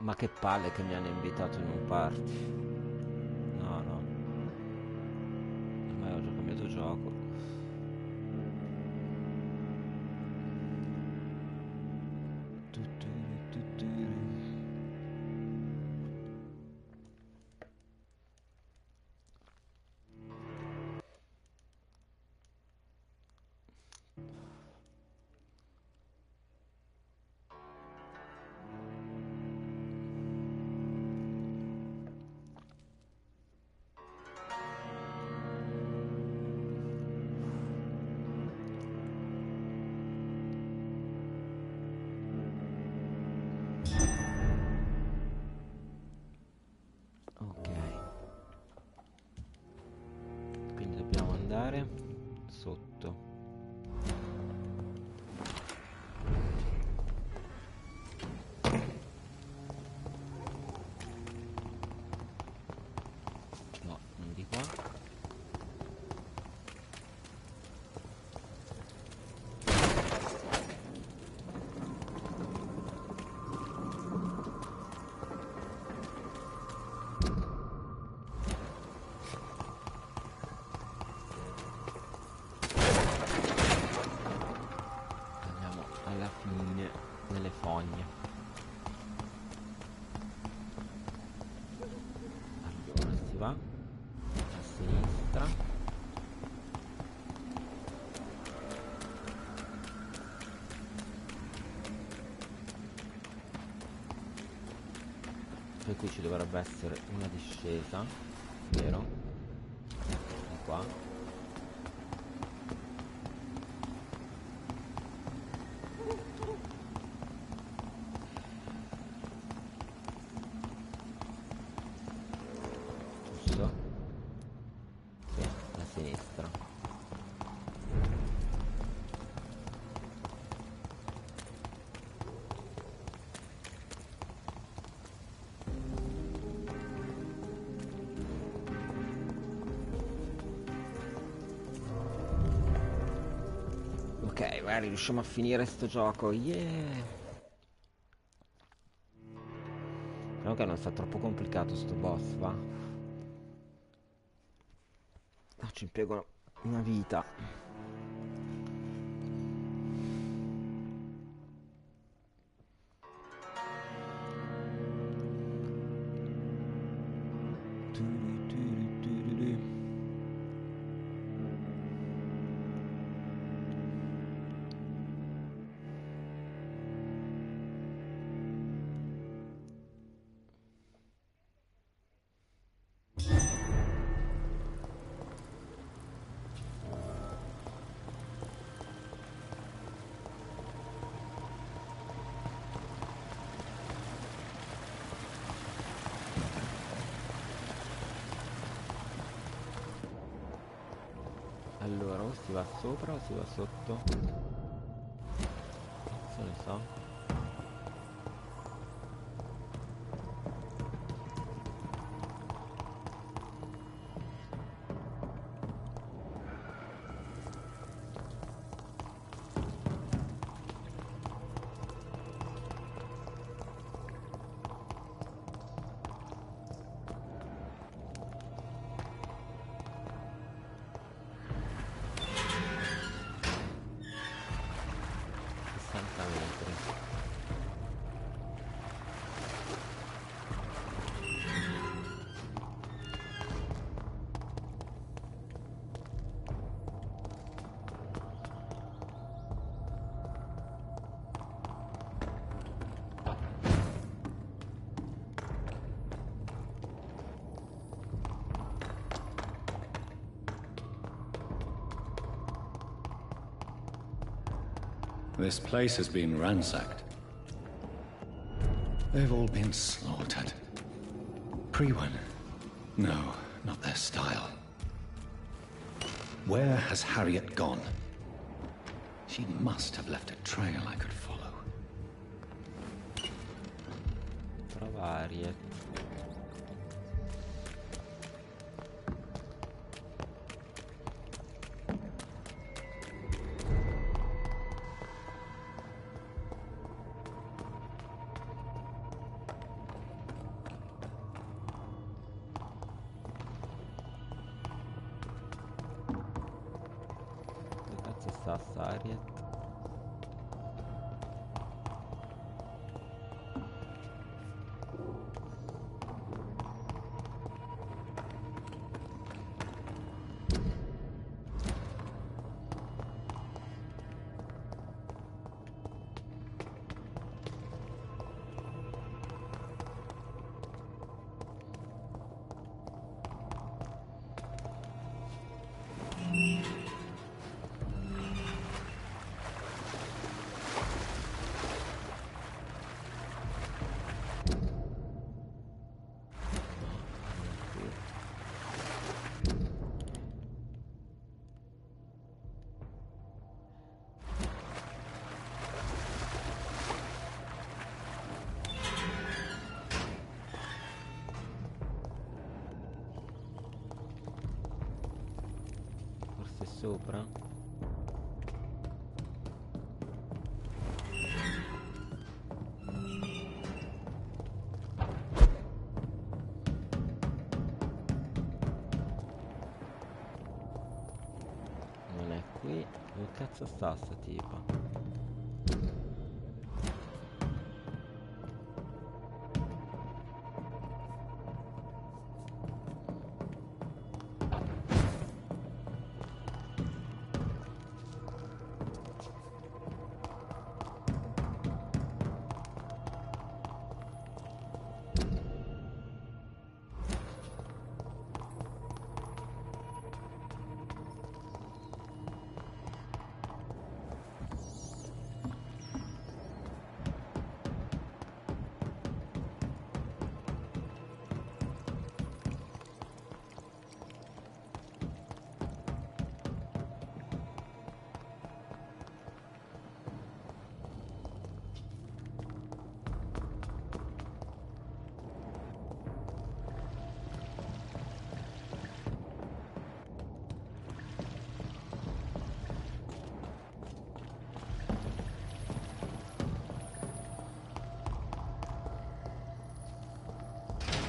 Ma che palle che mi hanno invitato in un party. No, no. Ormai ho già cambiato gioco. Ok. Quindi dobbiamo andare sotto. No, non di qua. Andiamo alla fine nelle fogne. Allora si va a sinistra. Poi qui ci dovrebbe essere una discesa, vero? Di qua. Giusto? Sì, a sinistra. Ok, magari riusciamo a finire sto gioco. Yeah! Speriamo che non sia troppo complicato sto boss, va? No, ci impiego una vita. Allora, o si va sopra o si va sotto? Se ne so. Metri. This place has been ransacked. They've all been slaughtered. Pre-one? No, not their style. Where has Harriet gone? She must have left a trail I could follow. Trova Harriet. tassa Ariet. Forse sopra? Non è qui. Dove cazzo sta sta tipa?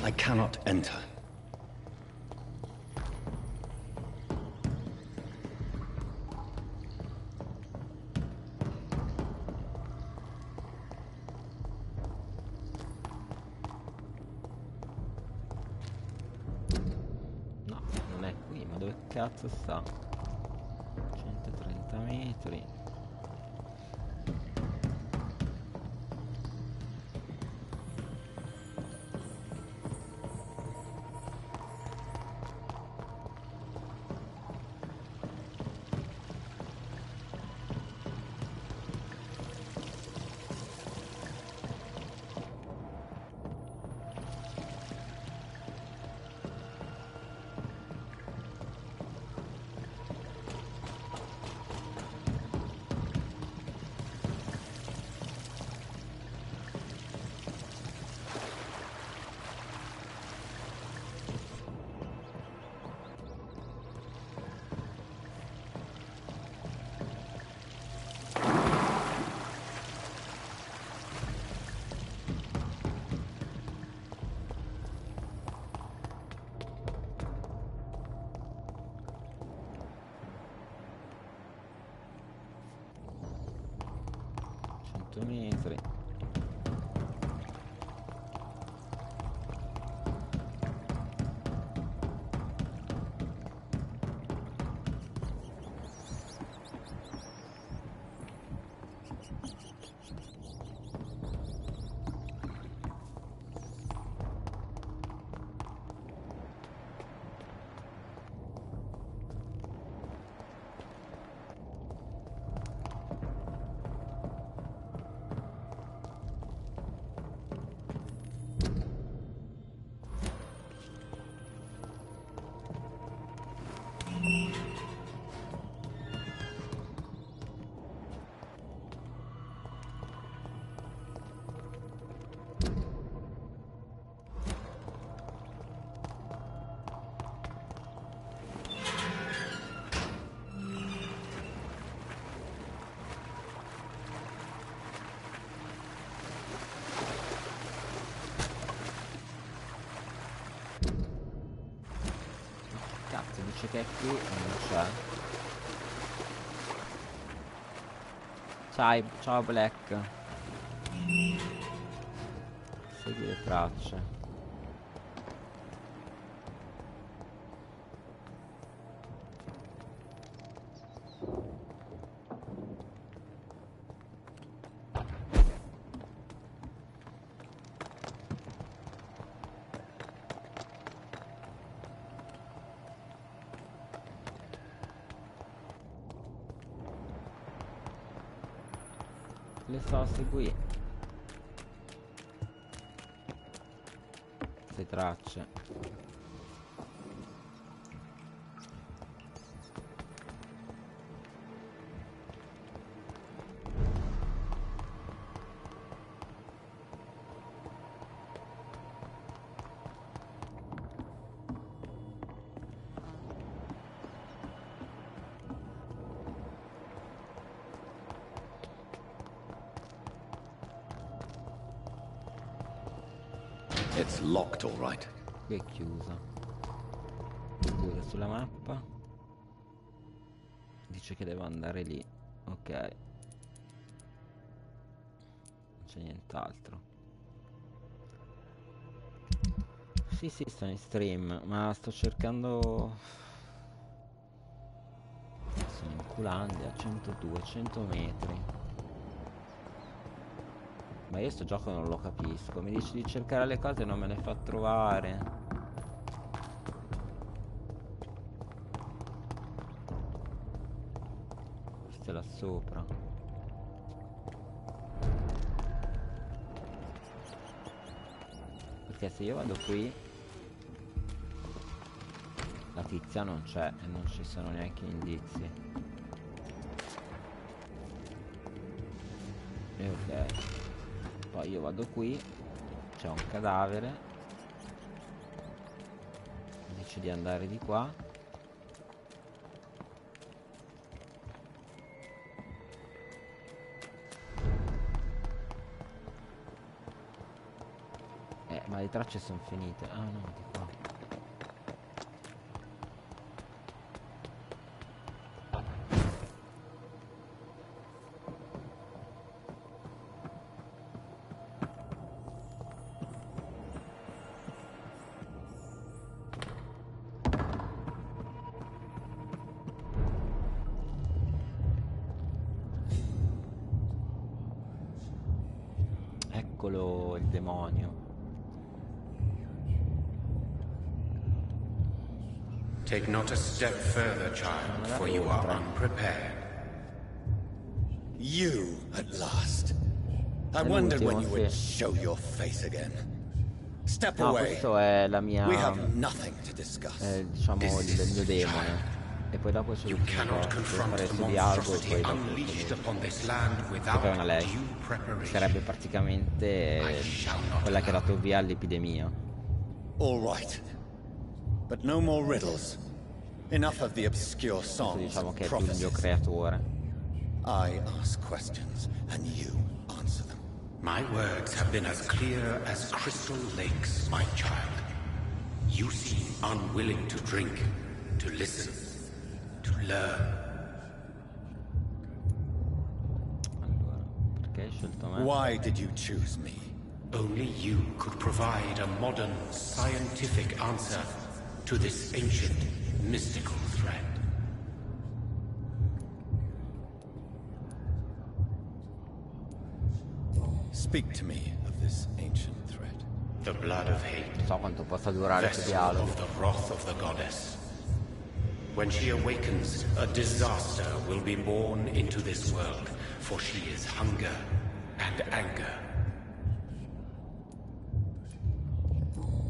I cannot enter. No, non è qui, ma dove cazzo sta? 130 metri. Metri. Cazzo, dice che è qui e non c'è. Ciao Black. Segui le tracce. Le so seguì. Queste tracce. It's locked, all right. Qui è chiusa. Pure sulla mappa. Dice che devo andare lì. Ok. Non c'è nient'altro. Sì, sto in stream, ma sto cercando... Sono in Culandia, 100-200 metri. Ma io sto gioco non lo capisco. Mi dici di cercare le cose e non me le fa trovare. Questo è là sopra. Perché se io vado qui, la tizia non c'è e non ci sono neanche indizi. E ok. Poi io vado qui, c'è un cadavere, mi dice di andare di qua. Ma le tracce sono finite. Ah no, di qua. Eccolo il demonio. Take not a step further, child, for you are unprepared. You, at last. I wondered when you would show your face again. Step No, away. questo è la mia... We have nothing to discuss. diciamo il mio demone. E poi dopo c'è l'ultimo cosa, devo fare su dialogo e poi dopo è una lei. Sarebbe praticamente quella che ha dato via all'epidemia. All right. But no more riddles. Enough of the obscure Questo songs diciamo and che è più il mio prophecies. creatore. I ask questions and you answer them. My words have been as clear as crystal lakes, my child. You seem unwilling to drink, to listen, to learn. Allora, perché hai scelto me? Why did you choose me? Only you could provide a modern, scientific answer to this ancient, mystical threat. Speak to me of this ancient threat. The blood of hate, Non so quanto possa durare questo vessel dialogo. of the wrath of the goddess. When she awakens, a disaster will be born into this world, for she is hunger and anger.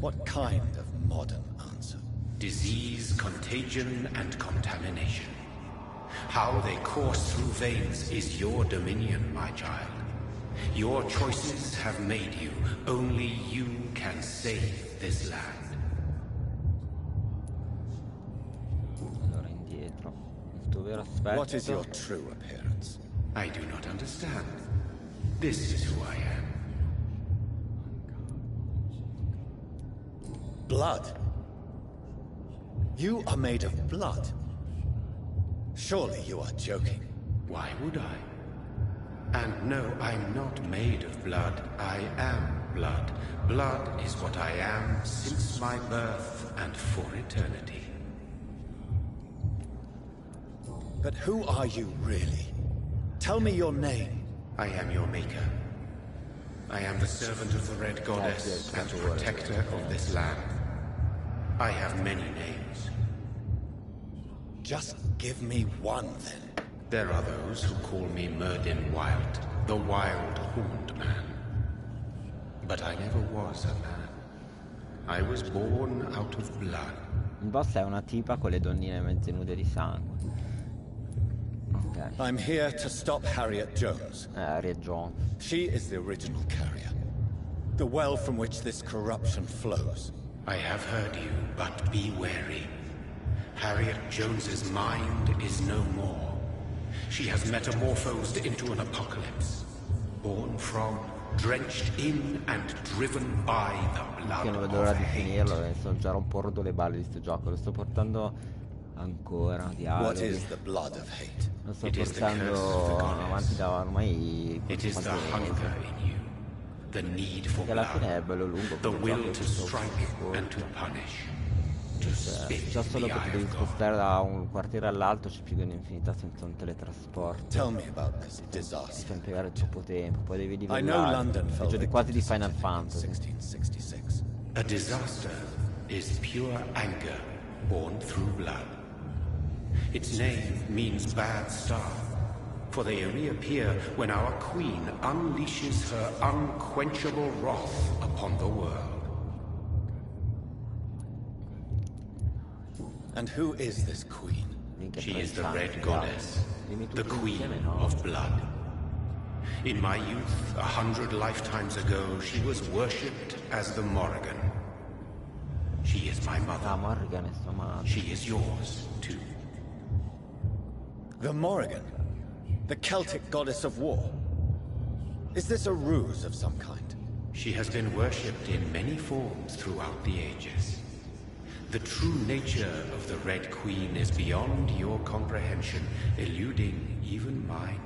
What kind of modern answer? Disease, contagion, and contamination. How they course through veins is your dominion, my child. Your choices have made you. Only you can save this land. Allora indietro. Il tuo vero aspetto. What is your true appearance? I do not understand. This is who I am. Blood? You are made of blood. Surely you are joking. Why would I? And no, I'm not made of blood. I am blood. Blood is what I am since my birth and for eternity. But who are you really? Tell me your name. I am your maker. I am the servant of the Red Goddess and protector of this land. I have many names. Just give me one, then. There are those who call me Merdin Wild, the Wild Horned Man. But I never was a man. I was born out of blood. Il boss è una tipa con le donnine mezze nude di sangue. Ok. I'm here to stop Harriet Jones. Harriet Jones. She is the original carrier. The well from which this corruption flows. I have heard you, but be wary. Harriet Jones's mind is no more. She has metamorphosed into an apocalypse. Born from, drenched in, and driven by the blood Che non vedo of l'ora di hate. finirlo, sto già rompendo le balle di sto gioco, lo sto portando ancora What dialoghi. is the blood of hate? Lo sto It is the curse portando of the goddess. avanti da ormai It is the quanti mesi. hunger in you, the need for Che alla blood, fine è bello lungo, the come will gioco, to tutto strike corto. and to punish, to spit Già solo the che ti eye devi of God. spostare da un quartiere all'altro ci più di un'infinità senza un teletrasporto. Tell me about this Ti disaster. fa impiegare troppo tempo, poi devi I know livellare. London fell Peggio di victim quasi to di Final something in Fantasy. 1666. A disaster is pure anger born through blood. Its name means bad star, for they reappear when our queen unleashes her unquenchable wrath upon the world. And who is this queen? Minchia, She is the 30 Red anni, Goddess, dimmi the tutti queen insieme, no? of blood. In my youth, 100 lifetimes ago, she was worshipped as the Morrigan. She is my Ah, mother. Morrigan è sua madre. She is yours, too. The Morrigan? The Celtic goddess of war? Is this a ruse of some kind? She has been worshipped in many forms throughout the ages. The true nature of the Red Queen is beyond your comprehension, eluding even mine.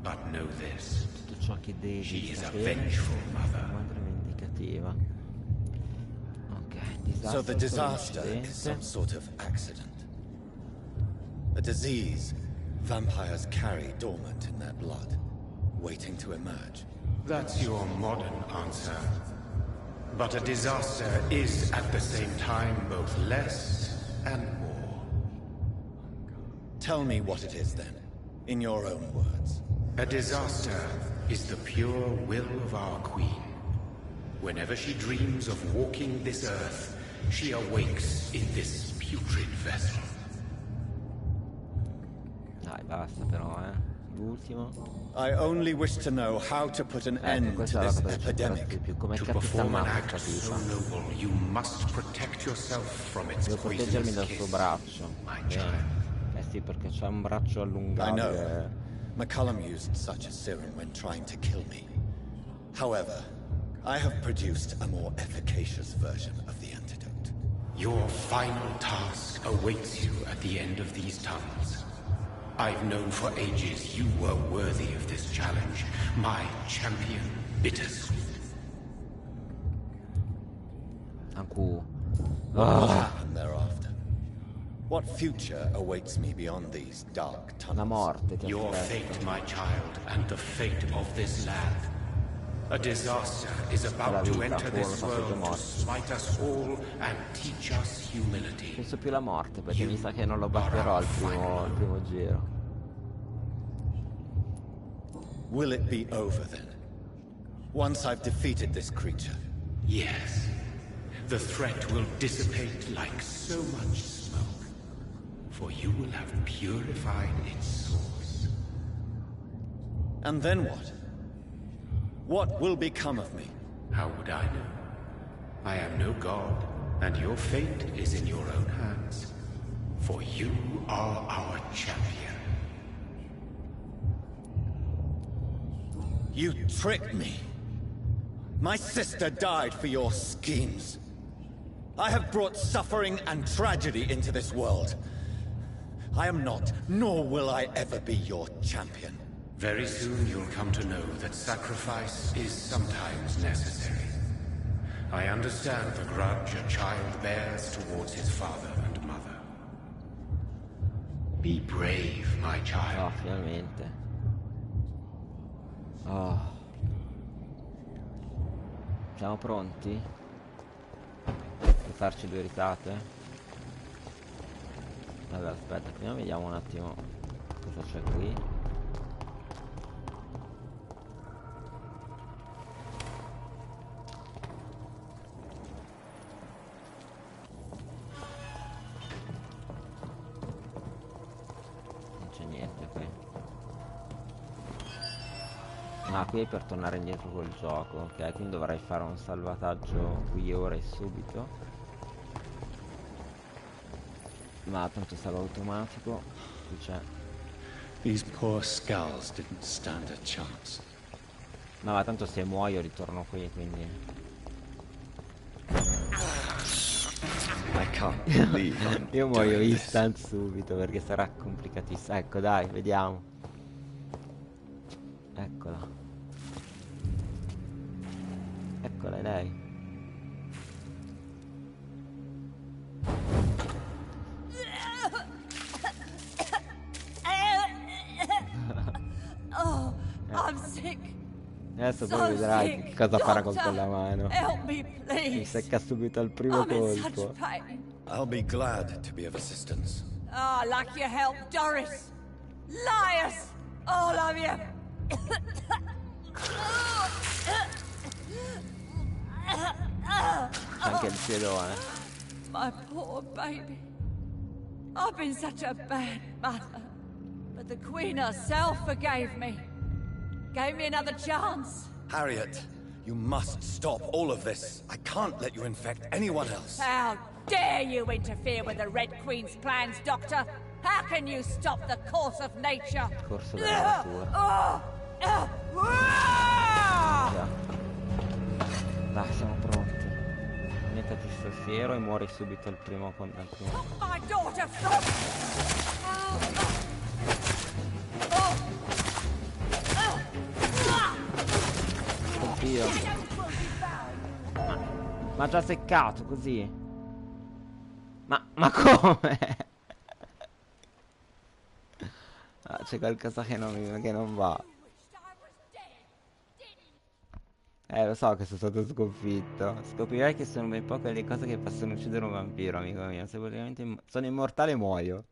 But know this, Tutto ciò che devi she is a sapere, vengeful mother. madre vendicativa. Ok, So the disaster incidente. is some sort of accident. A disease vampires carry dormant in their blood, waiting to emerge. That's your modern answer. But a disaster is at the same time both less and more. Tell me what it is then, in your own words. A disaster is the pure will of our queen. Whenever she dreams of walking this earth, she awakes in this putrid vessel. Dai, basta però, L'ultimo. I only wish to know how to put an end to Questa è la this cosa che ci interessa di epidemic. più. Come To cazzo sta perform an ammazza act so questa tipa? noble, you must protect yourself from its Devo proteggermi poisonous dal kiss, suo braccio. my Bene. child. Sì, perché c'è un braccio I allungato. know. McCullum used such a serum when trying to kill me. However, I have produced a more efficacious version of the antidote. Your final task awaits you at the end of these tunnels. I've known for ages you were worthy of this challenge, my champion, Bittersweet. Anku. What will happen thereafter? What future awaits me beyond these dark La tunnels? morte ti Your aspetta. fate, my child, and the fate of this land. A disaster is about to enter this world to smite us all and teach us humility. Penso più alla morte, perché mi sa che non lo batterò al primo giro. Will it be over then? Once I've defeated this creature? Yes. The threat will dissipate like so much smoke, for you will have purified its source. And then what? What will become of me? How would I know? I am no god, and your fate is in your own hands. For you are our champion. You tricked me. My sister died for your schemes. I have brought suffering and tragedy into this world. I am not, nor will I ever be your champion. Very soon you'll come to know that sacrifice is sometimes necessary. I understand the grudge a child bears towards his father and mother. Be brave, my child. Oh, finalmente. Oh. Siamo pronti? Per farci 2 risate? Allora, aspetta, prima vediamo un attimo cosa c'è qui. Non c'è niente qui. Ah, qui è per tornare indietro col gioco, ok? Quindi dovrei fare un salvataggio qui ora e subito. Ma tanto sarà automatico. Qui c'è. These poor skulls didn't stand a chance. No, ma tanto se muoio ritorno qui, quindi. I can't believe I'm Io muoio doing this. instant subito perché sarà complicatissimo. Ecco, dai, vediamo. Eccola. Eccola, è lei. Oh, I'm sick. Adesso So poi vedrai sick. che cosa farà con Doctor, quella mano. help me, Mi please. secca subito al primo I'm in such colpo. pain. I'll be glad to be of assistance. Oh, like your help, Doris. Liars, all of you. Anche il piedone. My poor baby. I've been such a bad mother. But the Queen herself forgave me. Gave me another chance. Harriet, you must stop all of this. I can't let you infect anyone else. How dare you interfere with the Red Queen's plans, Doctor? How can you stop the course of nature? Corso della natura. Già. Dai, siamo pronti. Mettati sto fiero e muori subito al primo con al primo. Took my daughter from... Oddio. Ma già seccato così. Ma come? Ah, c'è qualcosa che non va. Lo so che sono stato sconfitto. Scoprirai che sono ben poche le cose che possono uccidere un vampiro, amico mio. Se veramente sono immortale muoio.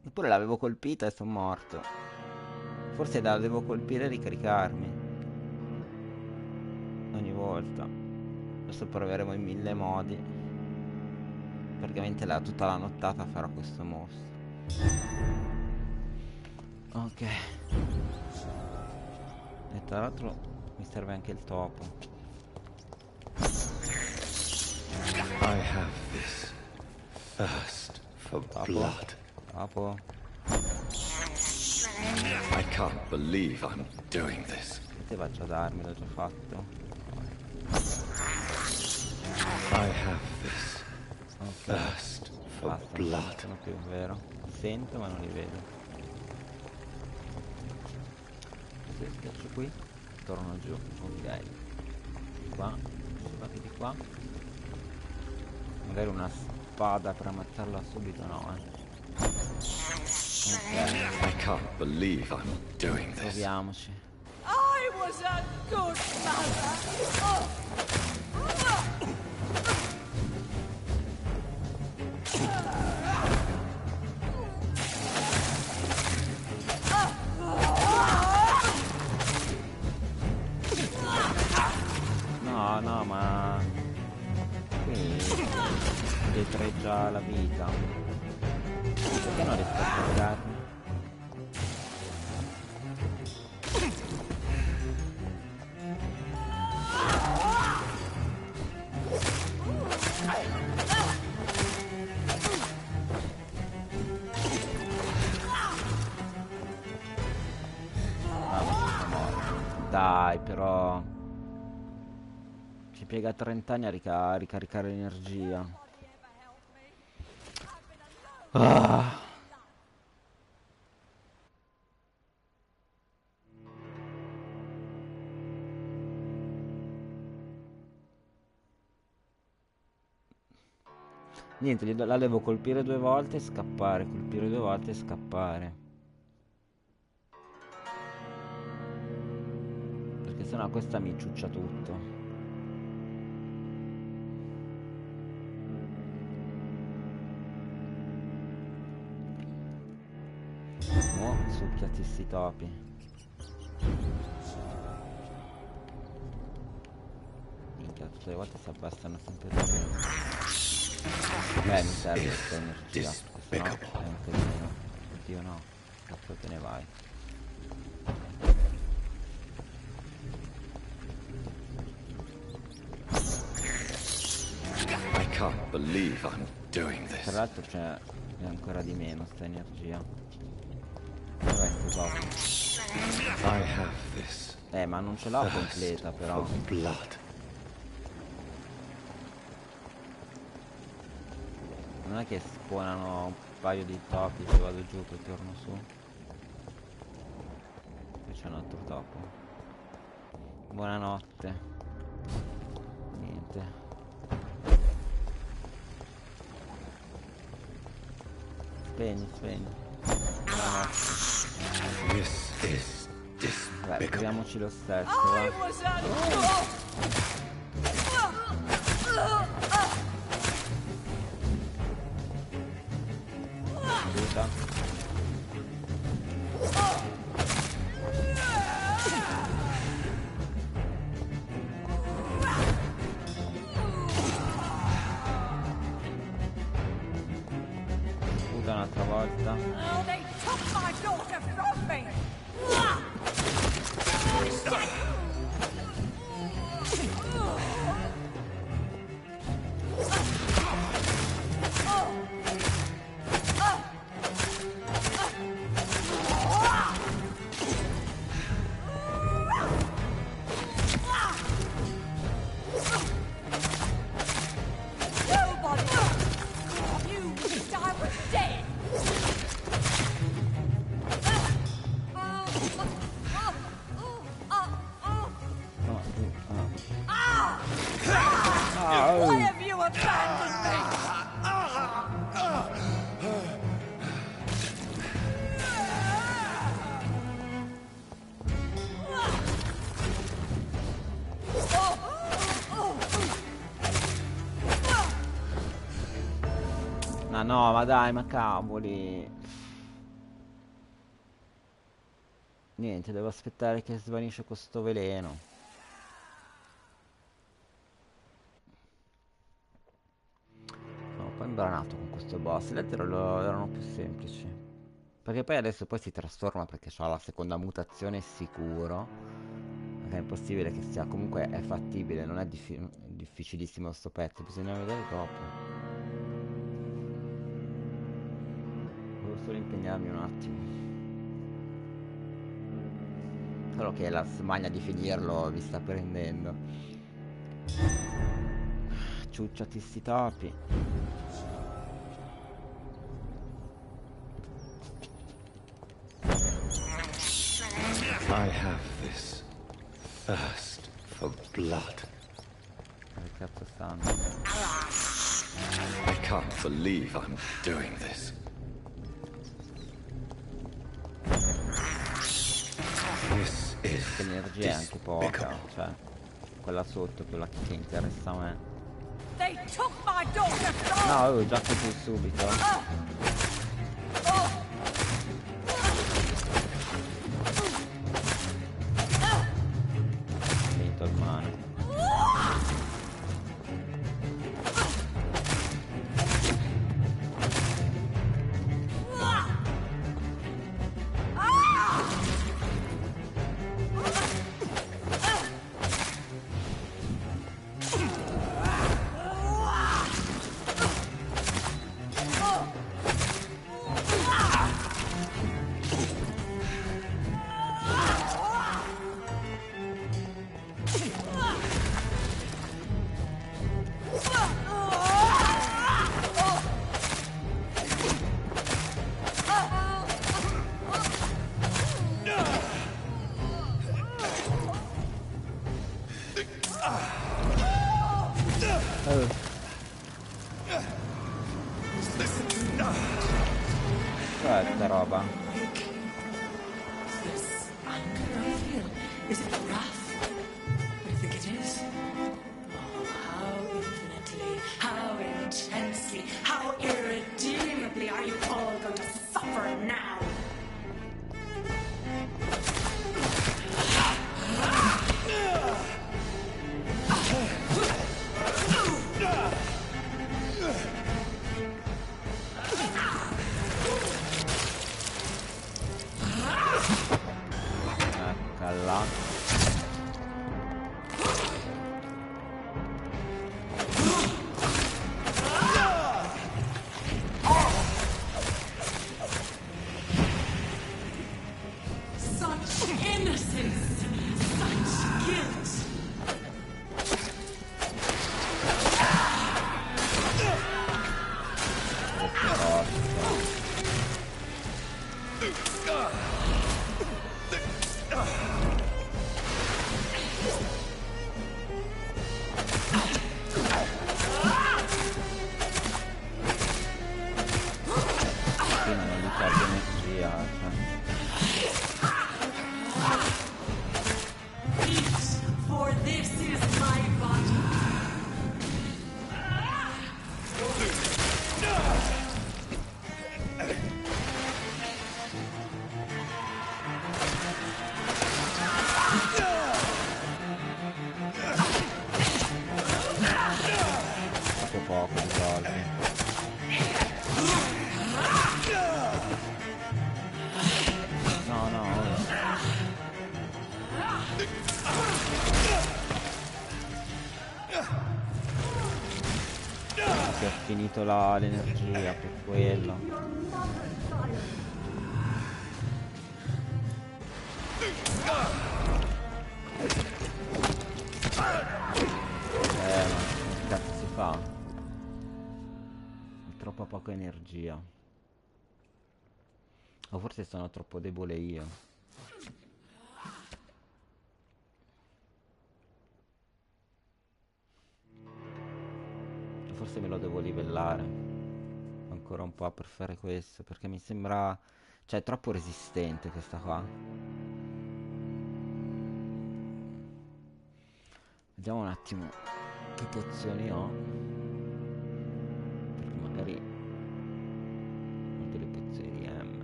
Eppure l'avevo colpita e sono morto. Forse la devo colpire e ricaricarmi ogni volta. Adesso proveremo in 1000 modi. Praticamente tutta la nottata farò questo mostro. Ok. E tra l'altro mi serve anche il topo. I have this thirst for blood. Topo. I can't believe I'm doing this. Poteva già darmi, l'ho già fatto. I have this Ok. thirst for Basta, non blood. sono più, vero? Li sento ma non li vedo. Se schiaccio qui, torno giù. Ok. Di qua. Sparati di qua. Magari una spada per ammazzarla subito, no, Ok, I can't believe I'm doing this. proviamoci. I was a good mother. No, ma qui detreggia la vita. Perché non riesco a toccarmi? Dai, però ci piega 30 anni a ricaricare l'energia. Ah. Niente, la devo colpire 2 volte e scappare, colpire 2 volte e scappare. Perché sennò questa mi ciuccia tutto. Oh, succhiati sti topi. Minchia, tutte le volte si abbassano sempre di più. Mi serve questa energia, questo no, è un casino. Oddio no, cazzo te ne vai. I can't believe I'm doing this. Tra l'altro c'è ancora di meno sta energia. Dov'è sto coso? I have this. Ma non ce l'ho completa però. For blood. Non è che spawnano un paio di topi se vado giù poi torno su. Qui c'è un altro topo. Buonanotte. Niente. Spegni, spegni. This is Beh, despicable. proviamoci lo stesso, I va. was a... Aiuta. Sputa un'altra volta. Oh, they took my daughter from me! Nobody! You wished I was dead! Why have you abandoned me? Ma no, ma dai, ma cavoli. Niente, devo aspettare che svanisce questo veleno. Sono un po' imbranato con questo boss. Le altre erano più semplici. Perché poi adesso poi si trasforma perché ha la seconda mutazione sicuro. Perché è impossibile che sia. Comunque è fattibile, non è difficilissimo sto pezzo. Bisogna vedere dopo. Devo solo impegnarmi un attimo. Solo che la smania di finirlo vi sta prendendo. Ciucciati sti topi. I have this thirst for blood. Dove cazzo stanno? I can't believe I'm doing this. This is L'energia è anche poca, cioè quella sotto, quella che interessa a me. They took my daughter from No, avevo già così subito. Finito il mano. Questa roba. Is it rough? I think it is. Oh, how infinitely, how intensely, how irredeemably are you all going to suffer now? Eccola. Such innocence, such guilt. For this is my body. Troppo poco di soldi. No, no. Si è finito l'energia per quello. Ma che cazzo si fa? Ho troppo poca energia. O forse sono troppo debole io. Forse me lo devo livellare ancora un po' per fare questo, perché mi sembra, cioè, è troppo resistente questa qua. Vediamo un attimo che pozioni ho, perché magari ho delle pozioni di M.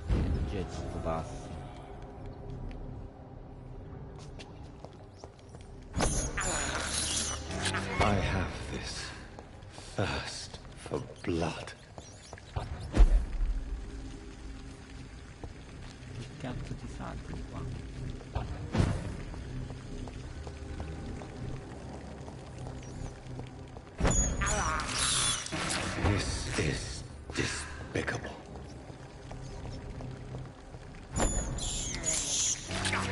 L'energia è troppo bassa. I have this thirst for blood. Che cazzo ti salti qua? This is despicable.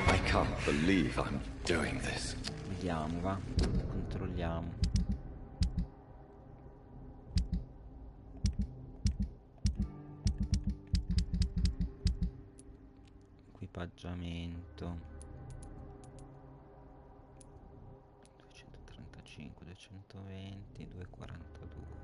I can't believe I'm doing this. Vediamo, va. Controlliamo. Equipaggiamento. 235, 220, 242.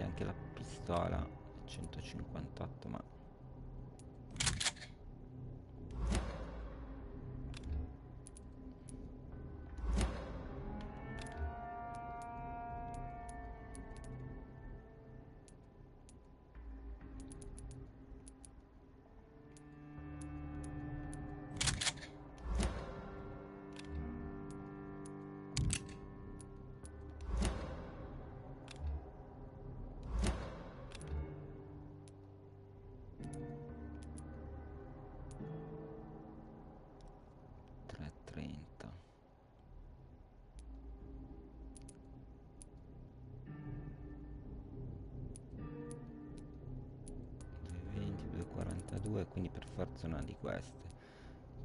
Anche la pistola 158, ma 30. 220, 242, quindi per forza una di queste.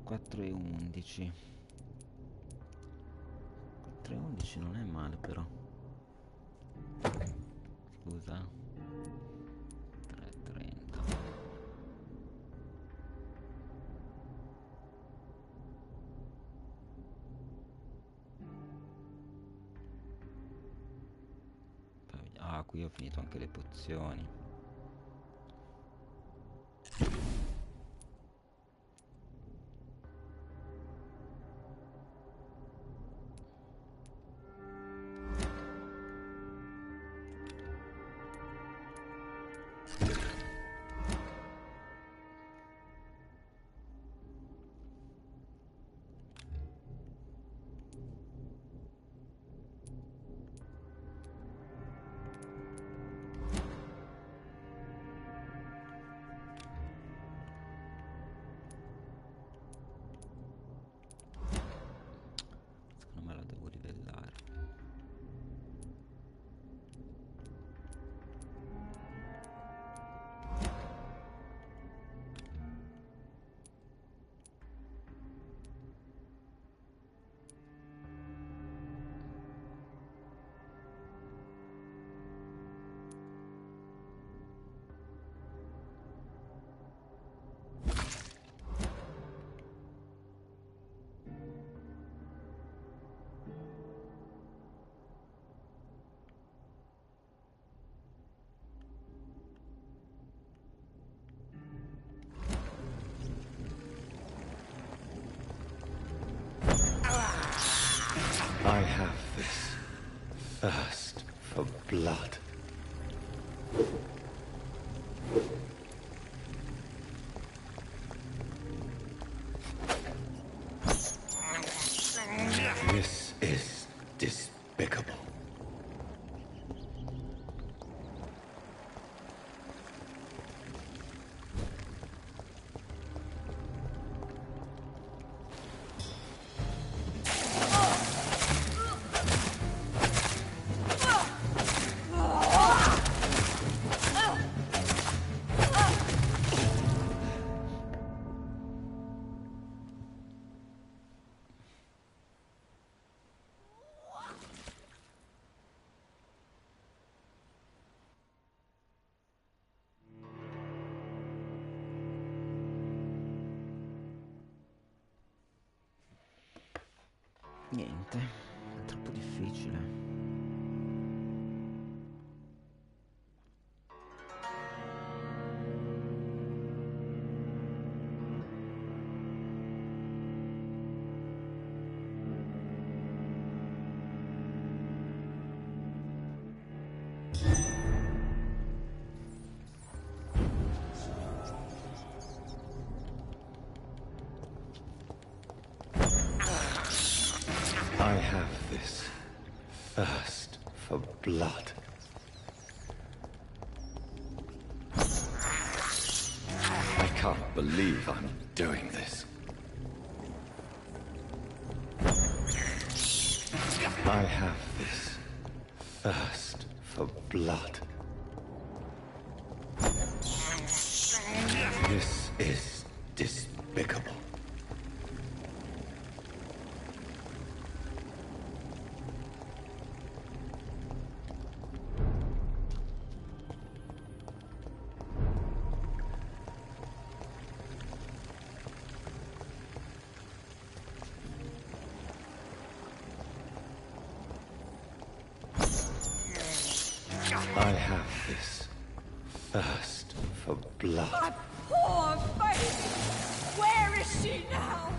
4 e 11. 4 e 11 non è male però. Scusa. 3 e 30. Ah, qui ho finito anche le pozioni. Secondo me la devo livellare. I have this thirst for blood. This is despicable. Niente, è troppo difficile. I have this thirst for blood. I can't believe I'm doing this. I have this thirst for blood. This is despicable. I have this thirst for blood. My poor baby! Where is she now?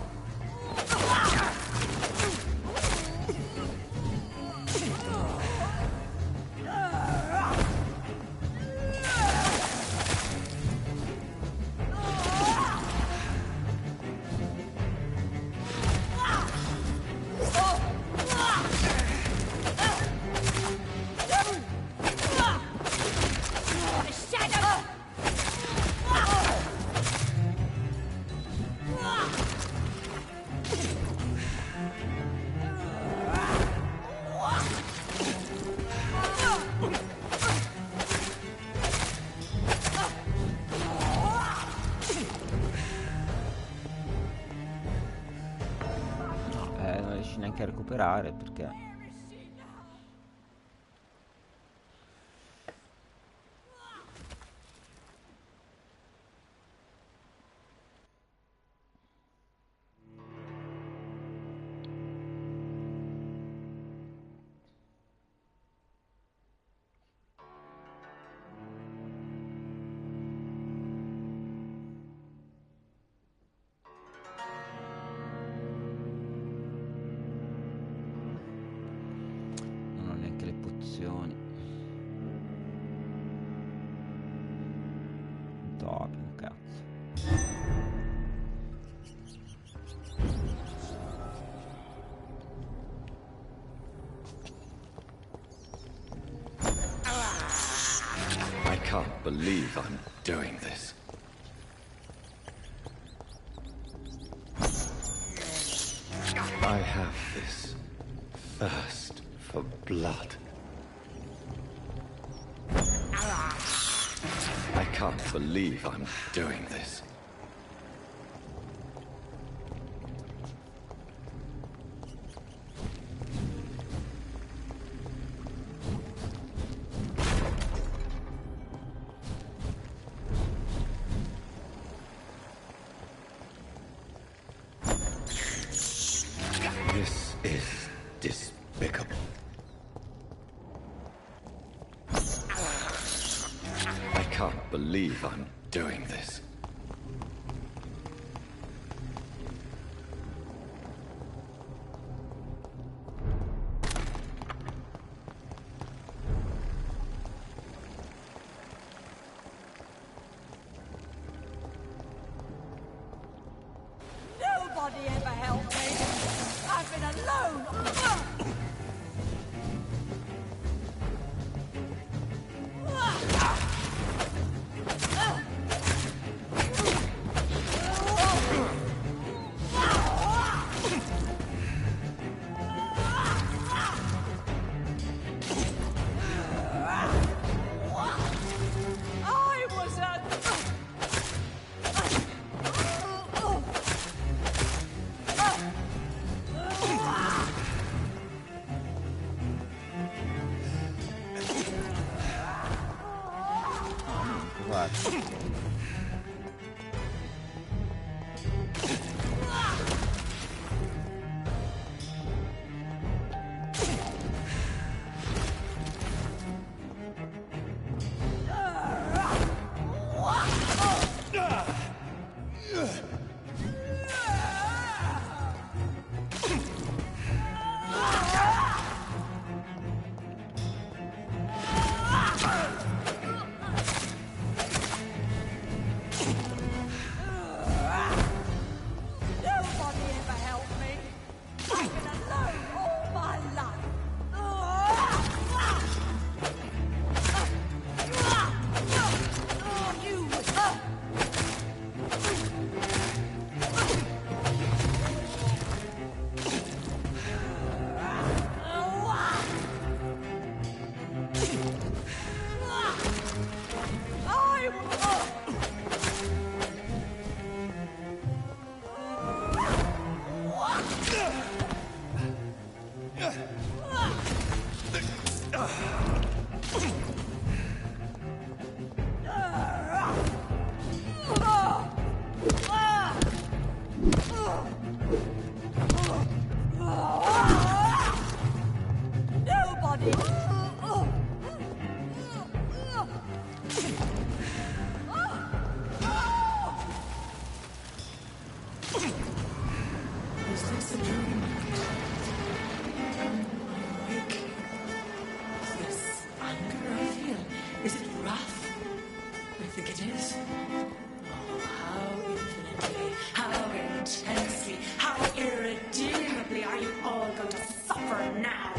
anche a recuperare, perché non ho neanche le pozioni. Dove, un cazzo. I can't believe I'm doing this. I have this thirst for blood. I can't believe I'm doing this. This is despicable. I can't believe I'm doing this. Nobody ever helped me. I've been alone. I was a... Guarda. Nobody ever helped me. I've been alone all my life. You... Nobody. Is this a dream? Wake. Is this anger I feel? Is it wrath? I think it is. Oh, how infinitely, how intensely, how irredeemably are you all going to suffer now?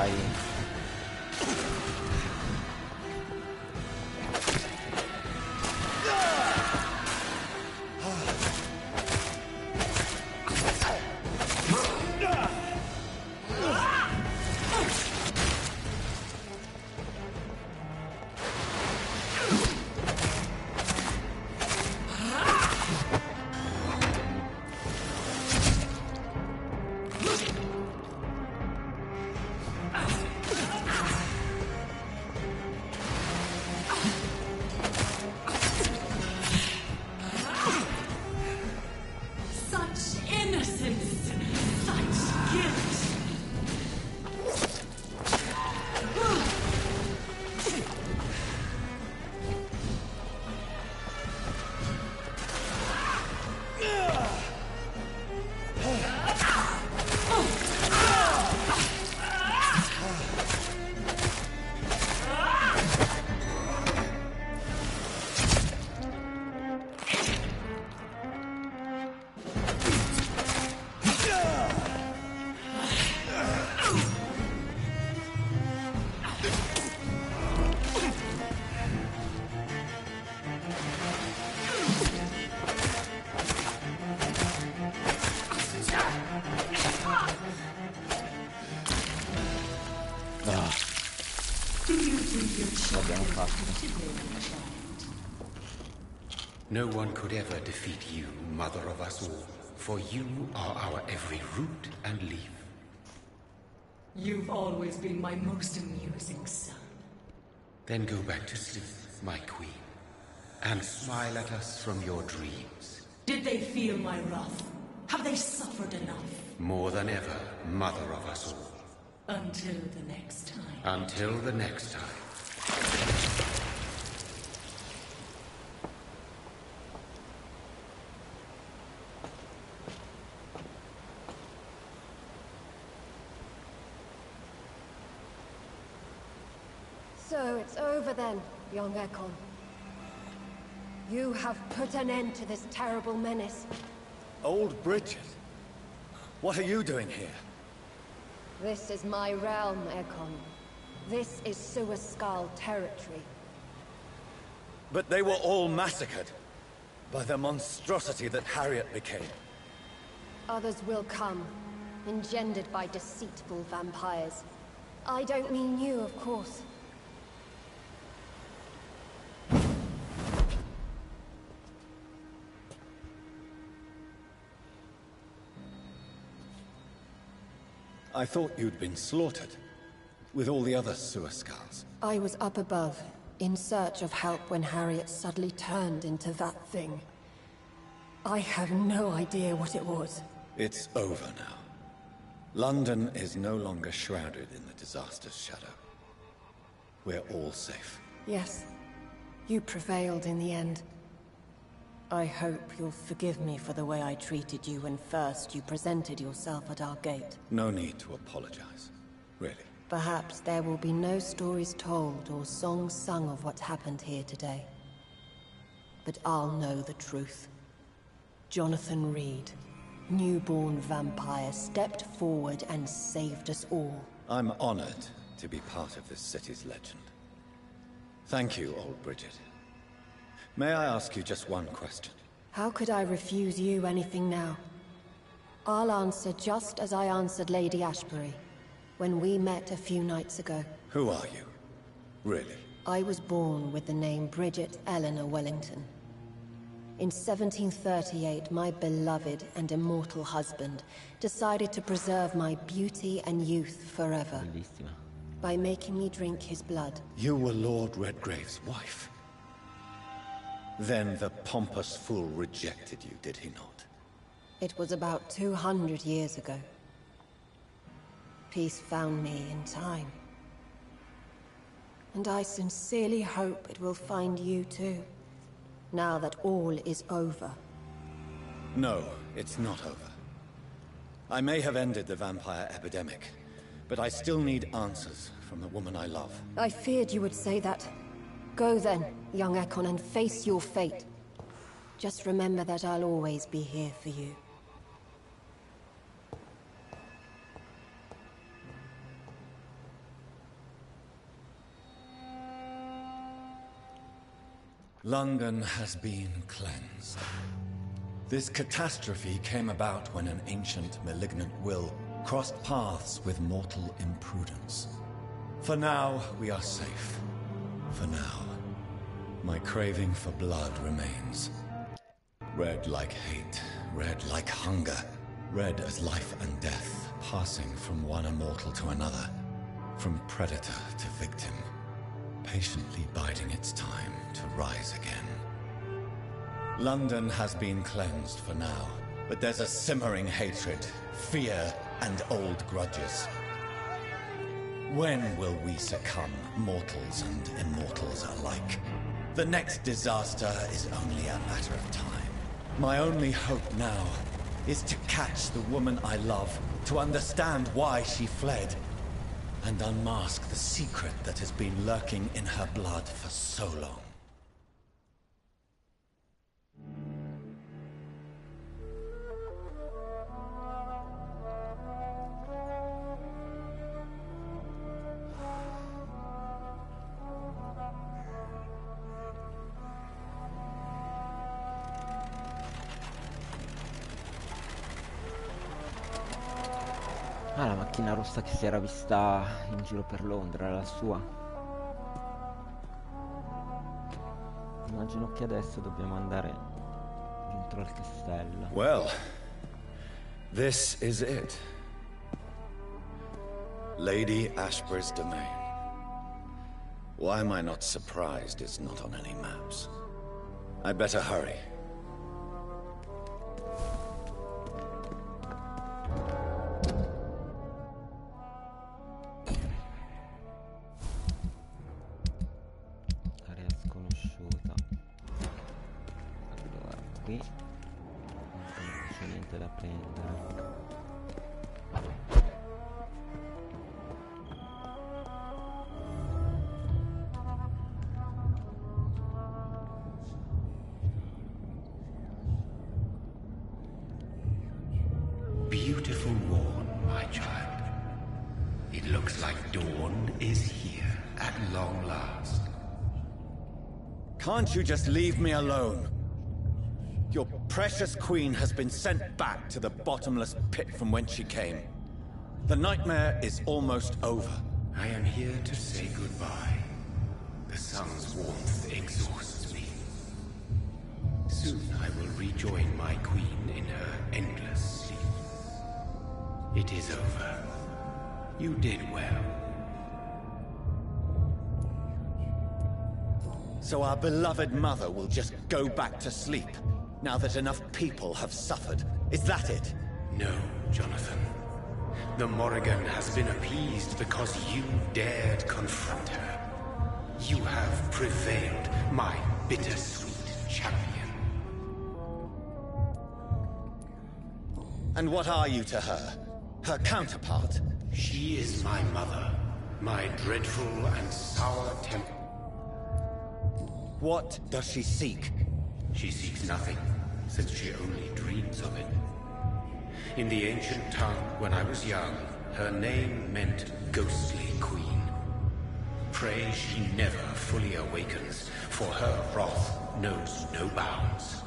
dai. Such innocence, such guilt. L'abbiamo fatto. No one could ever defeat you, mother of us all, for you are our every root and leaf. You've always been my most amusing son. Then go back to sleep, my queen, and smile at us from your dreams. Did they feel my wrath? Have they suffered enough? More than ever, mother of us all. Until the next time. Until the next time. So it's over then, young Ekon. You have put an end to this terrible menace. Old Bridget? What are you doing here? This is my realm, Ekon. This is Suaskal territory. But they were all massacred by the monstrosity that Harriet became. Others will come, engendered by deceitful vampires. I don't mean you, of course. I thought you'd been slaughtered, with all the other Suaskals. I was up above, in search of help when Harriet suddenly turned into that thing. I have no idea what it was. It's over now. London is no longer shrouded in the disaster's shadow. We're all safe. Yes, you prevailed in the end. I hope you'll forgive me for the way I treated you when first you presented yourself at our gate. No need to apologize, really. Perhaps there will be no stories told or songs sung of what happened here today. But I'll know the truth. Jonathan Reed, newborn vampire, stepped forward and saved us all. I'm honored to be part of this city's legend. Thank you, old Bridget. May I ask you just one question? How could I refuse you anything now? I'll answer just as I answered Lady Ashbury when we met a few nights ago. Who are you? Really? I was born with the name Bridget Eleanor Wellington. In 1738, my beloved and immortal husband decided to preserve my beauty and youth forever Bellissima. by making me drink his blood. You were Lord Redgrave's wife. Then the pompous fool rejected you, did he not? It was about 200 years ago. Peace found me in time. And I sincerely hope it will find you too, now that all is over. No, it's not over. I may have ended the vampire epidemic, but I still need answers from the woman I love. I feared you would say that. Go then, young Ekon, and face your fate. Just remember that I'll always be here for you. London has been cleansed. This catastrophe came about when an ancient malignant will crossed paths with mortal imprudence. For now, we are safe. For now. My craving for blood remains. Red like hate, red like hunger, red as life and death, passing from one immortal to another, from predator to victim, patiently biding its time to rise again. London has been cleansed for now, but there's a simmering hatred, fear, and old grudges. When will we succumb, mortals and immortals alike? The next disaster is only a matter of time. My only hope now is to catch the woman I love, to understand why she fled, and unmask the secret that has been lurking in her blood for so long. Ah, la macchina rossa che si era vista in giro per Londra, era la sua. Immagino che adesso dobbiamo andare dentro al castello. Well, this is it. Lady Ashbur's domain. Why am I not surprised it's not on any maps? I'd better hurry. Area sconosciuta. Allora, qui non c'è niente da prendere. Beautiful morn, my child. It looks like dawn is here at long last. Can't you just leave me alone? Your precious queen has been sent back to the bottomless pit from whence she came. The nightmare is almost over. I am here to say goodbye. The sun's warmth exhausts me. Soon I will rejoin my queen in her endless sleep. It is over. You did well. So our beloved mother will just go back to sleep, now that enough people have suffered. Is that it? No, Jonathan. The Morrigan has been appeased because you dared confront her. You have prevailed, my bittersweet champion. And what are you to her? Her counterpart? She is my mother, my dreadful and sour temper. What does she seek? She seeks nothing, since she only dreams of it. In the ancient tongue, when I was young, her name meant ghostly queen. Pray she never fully awakens, for her wrath knows no bounds.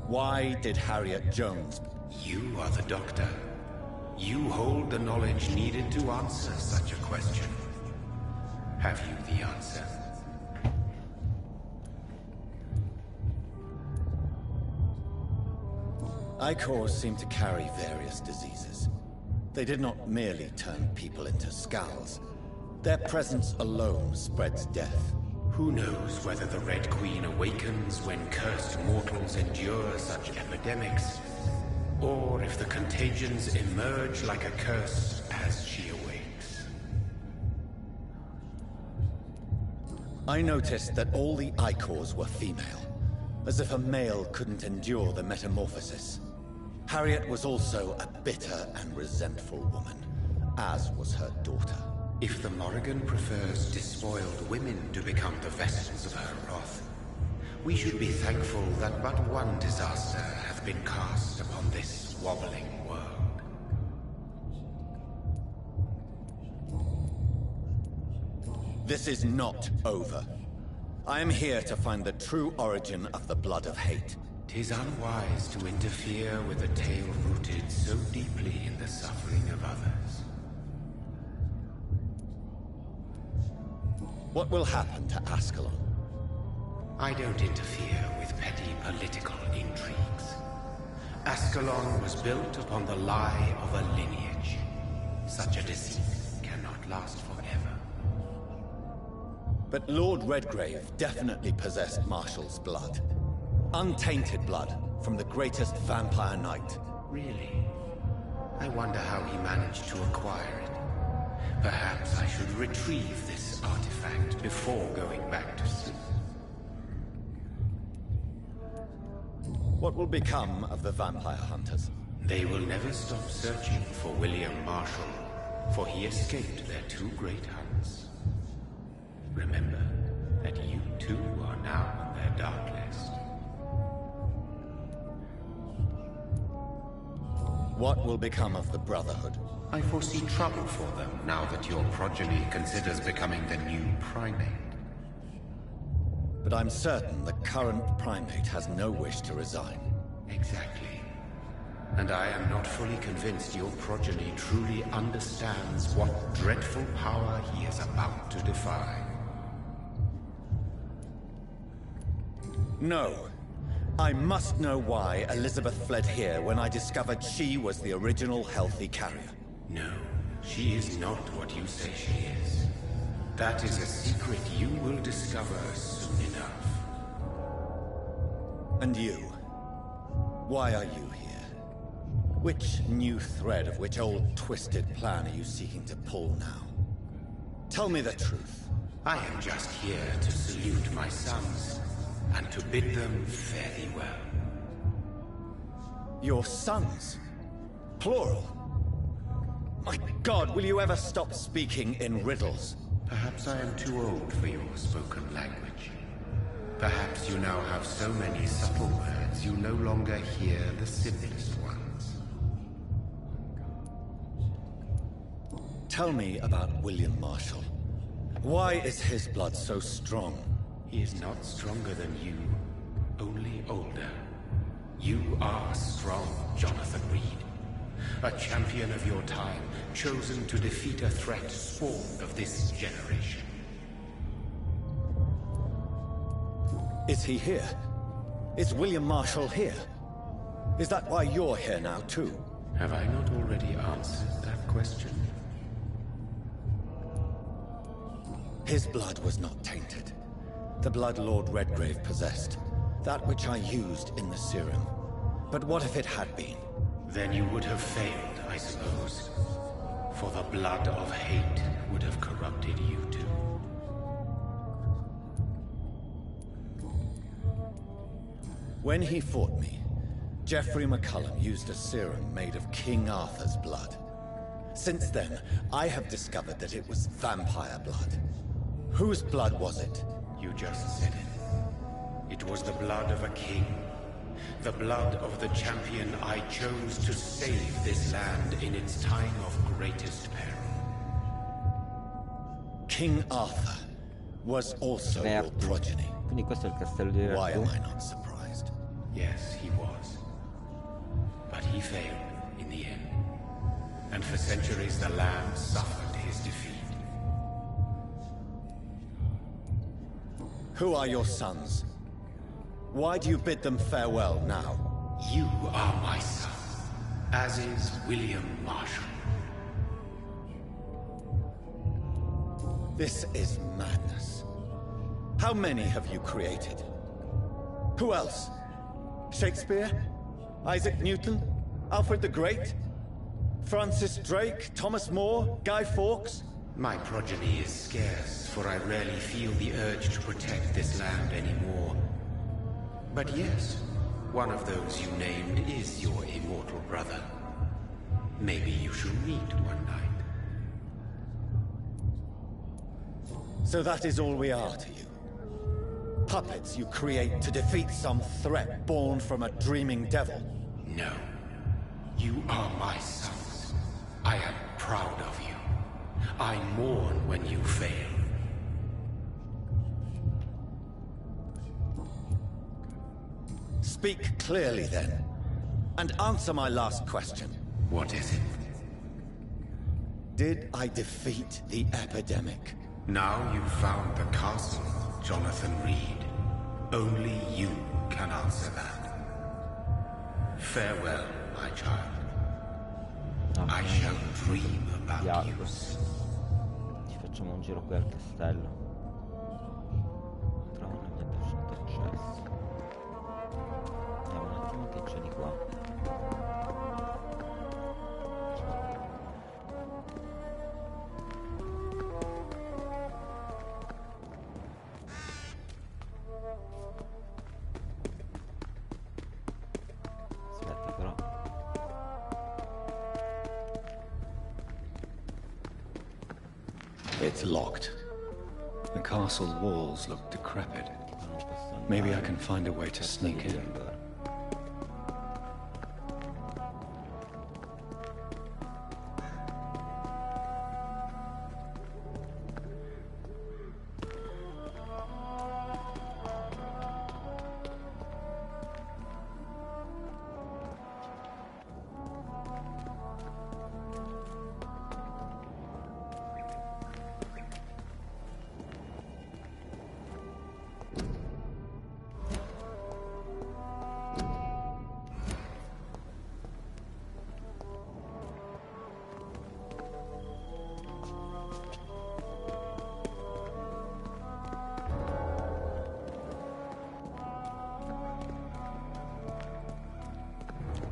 Why did Harriet Jones? You are the doctor. You hold the knowledge needed to answer such a question. Have you the answer? Icors seem to carry various diseases. They did not merely turn people into skulls. Their presence alone spreads death. Who knows whether the Red Queen awakens when cursed mortals endure such epidemics, or if the contagions emerge like a curse as she awakes. I noticed that all the Icors were female, as if a male couldn't endure the metamorphosis. Harriet was also a bitter and resentful woman, as was her daughter. If the Morrigan prefers despoiled women to become the vessels of her wrath, we should be thankful that but one disaster hath been cast upon this wobbling world. This is not over. I am here to find the true origin of the blood of hate. 'Tis unwise to interfere with a tale rooted so deeply in the suffering of others. What will happen to Ascalon? I don't interfere with petty political intrigues. Ascalon was built upon the lie of a lineage. Such a deceit cannot last forever. But Lord Redgrave definitely possessed Marshall's blood. Untainted blood from the greatest vampire knight. Really? I wonder how he managed to acquire it. Perhaps I should retrieve this artifact before going back to sleep. What will become of the vampire hunters? They will never stop searching for William Marshall, for he escaped their 2 great hunts. Remember that you too are now on their dark list. What will become of the Brotherhood? I foresee trouble for them now that your progeny considers becoming the new primate. But I'm certain the current primate has no wish to resign. Exactly. And I am not fully convinced your progeny truly understands what dreadful power he is about to defy. No. I must know why Elizabeth fled here when I discovered she was the original healthy carrier. No, she is not what you say she is. That is a secret you will discover soon enough. And you? Why are you here? Which new thread of which old twisted plan are you seeking to pull now? Tell me the truth. I am just here to salute my sons, and to bid them fare thee well. Your sons? Plural? My God, will you ever stop speaking in riddles? Perhaps I am too old for your spoken language. Perhaps you now have so many subtle words you no longer hear the simplest ones. Tell me about William Marshall. Why is his blood so strong? He is not stronger than you, only older. You are strong, Jonathan Reed. A champion of your time, chosen to defeat a threat spawned of this generation. Is he here? Is William Marshall here? Is that why you're here now, too? Have I not already answered that question? His blood was not tainted. The blood Lord Redgrave possessed. That which I used in the serum. But what if it had been? Then you would have failed, I suppose. For the blood of hate would have corrupted you too. When he fought me, Geoffrey McCullum used a serum made of King Arthur's blood. Since then, I have discovered that it was vampire blood. Whose blood was it? You just said it. It was the blood of a king. The blood of the champion I chose to save this land in its time of greatest peril. King Arthur was also your Verti. progeny. Quindi questo è il castello di Why am Verti. I not surprised? Yes, he was. But he failed in the end. And for centuries the land suffered his defeat. Who are your sons? Why do you bid them farewell now? You are my son, as is William Marshall. This is madness. How many have you created? Who else? Shakespeare? Isaac Newton? Alfred the Great? Francis Drake? Thomas More? Guy Fawkes? My progeny is scarce, for I rarely feel the urge to protect this land anymore. But yes, one of those you named is your immortal brother. Maybe you should meet one night. So that is all we are to you? Puppets you create to defeat some threat born from a dreaming devil? No. You are my sons. I am proud of you. I mourn when you fail. Speak clearly then, and answer my last question. What is it? Did I defeat the epidemic? Now you've found the castle, Jonathan Reed. Only you can answer that. Farewell, my child. I shall dream about you. Ci facciamo un giro qui al castello. Trovo una via per accesso. Vediamo un attimo che c'è di qua. Aspetta però. It's locked. The castle walls look decrepit. Non posso andare. Maybe I can find a way to sneak in. Allora.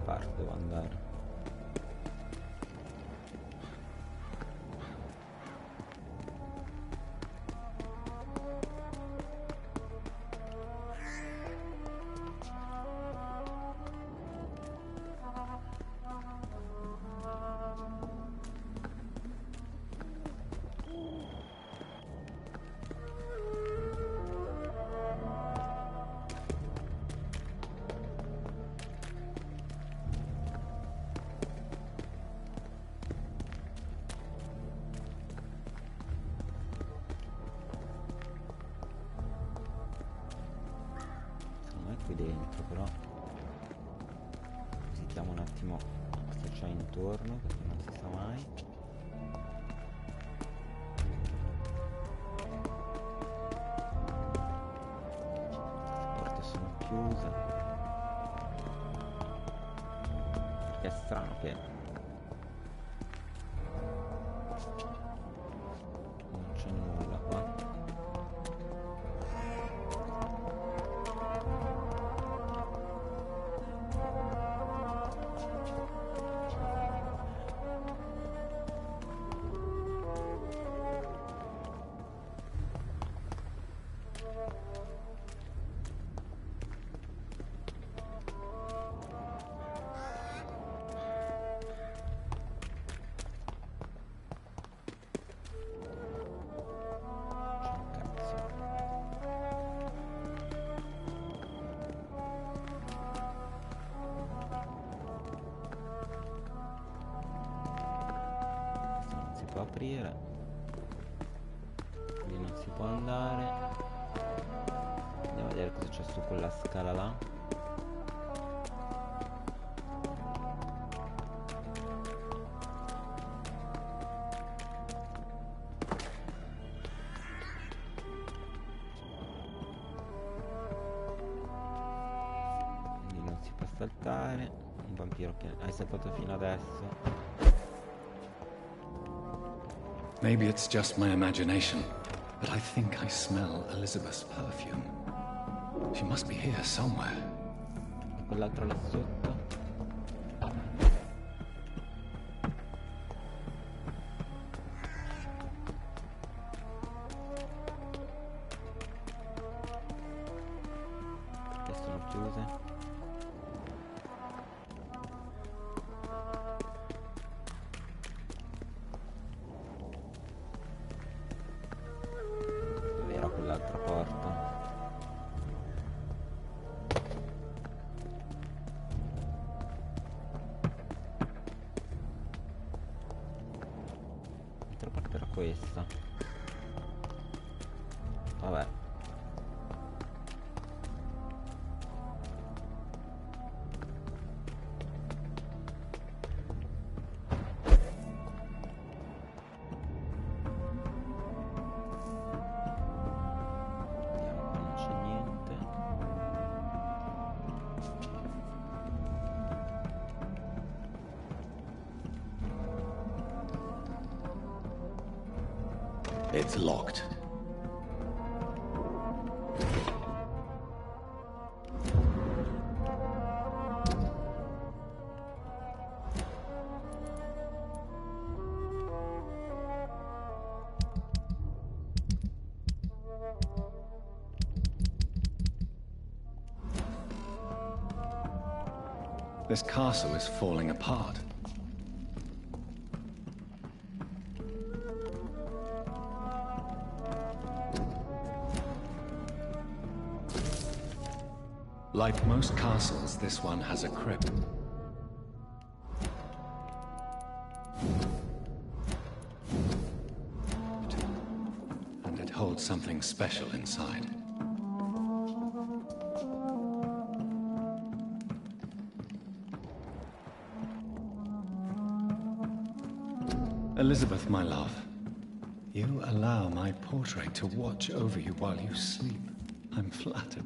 Parte devo andare. Qui dentro però visitiamo un attimo se c'è intorno perché non si sa mai. Le porte sono chiuse, che è strano che non c'è nulla qua. Aprire, quindi non si può andare. Andiamo a vedere cosa c'è su quella scala là. Quindi non si può saltare. Un vampiro che hai saltato fino adesso. Maybe it's just my imagination, but I think I smell Elizabeth's perfume. She must be here somewhere. E quell'altro là sotto. Perché sono chiuse? Quell'altra porta. L'altra porta era questa. Vabbè. It's locked. This castle is falling apart. Like most castles, this one has a crypt. And it holds something special inside. Elizabeth, my love, you allow my portrait to watch over you while you sleep. I'm flattered.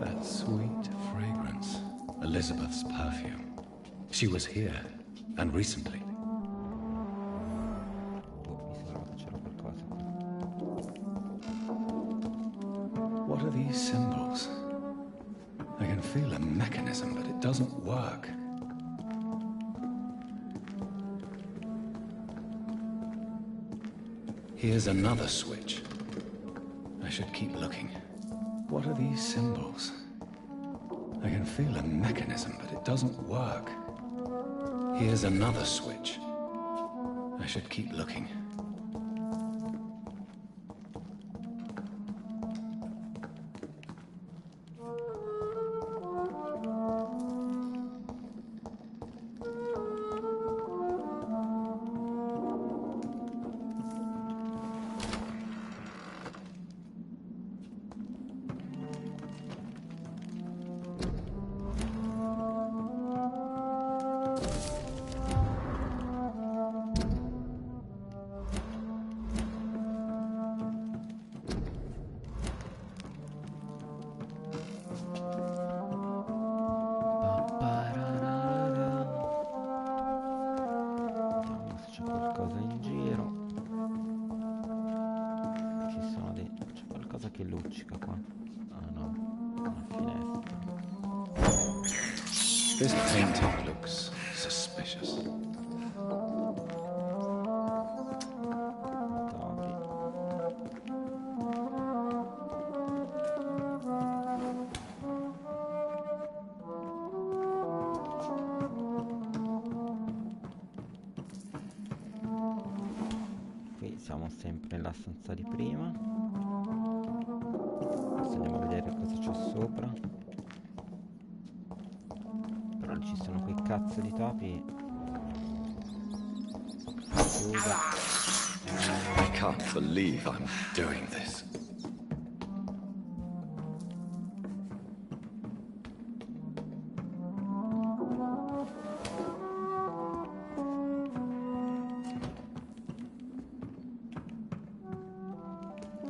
That sweet fragrance, Elizabeth's perfume. She was here, and recently. What are these symbols? I can feel a mechanism, but it doesn't work. Here's another switch. I should keep looking. What are these symbols? I can feel a mechanism, but it doesn't work. Here's another switch. I should keep looking. Che luccica qua. Ah no, una finestra. This painting looks suspicious. Qui siamo sempre nella stanza di prima. Andiamo a vedere cosa c'è sopra. Però ci sono quei cazzo di topi. Chiusa. I can't believe I'm doing this.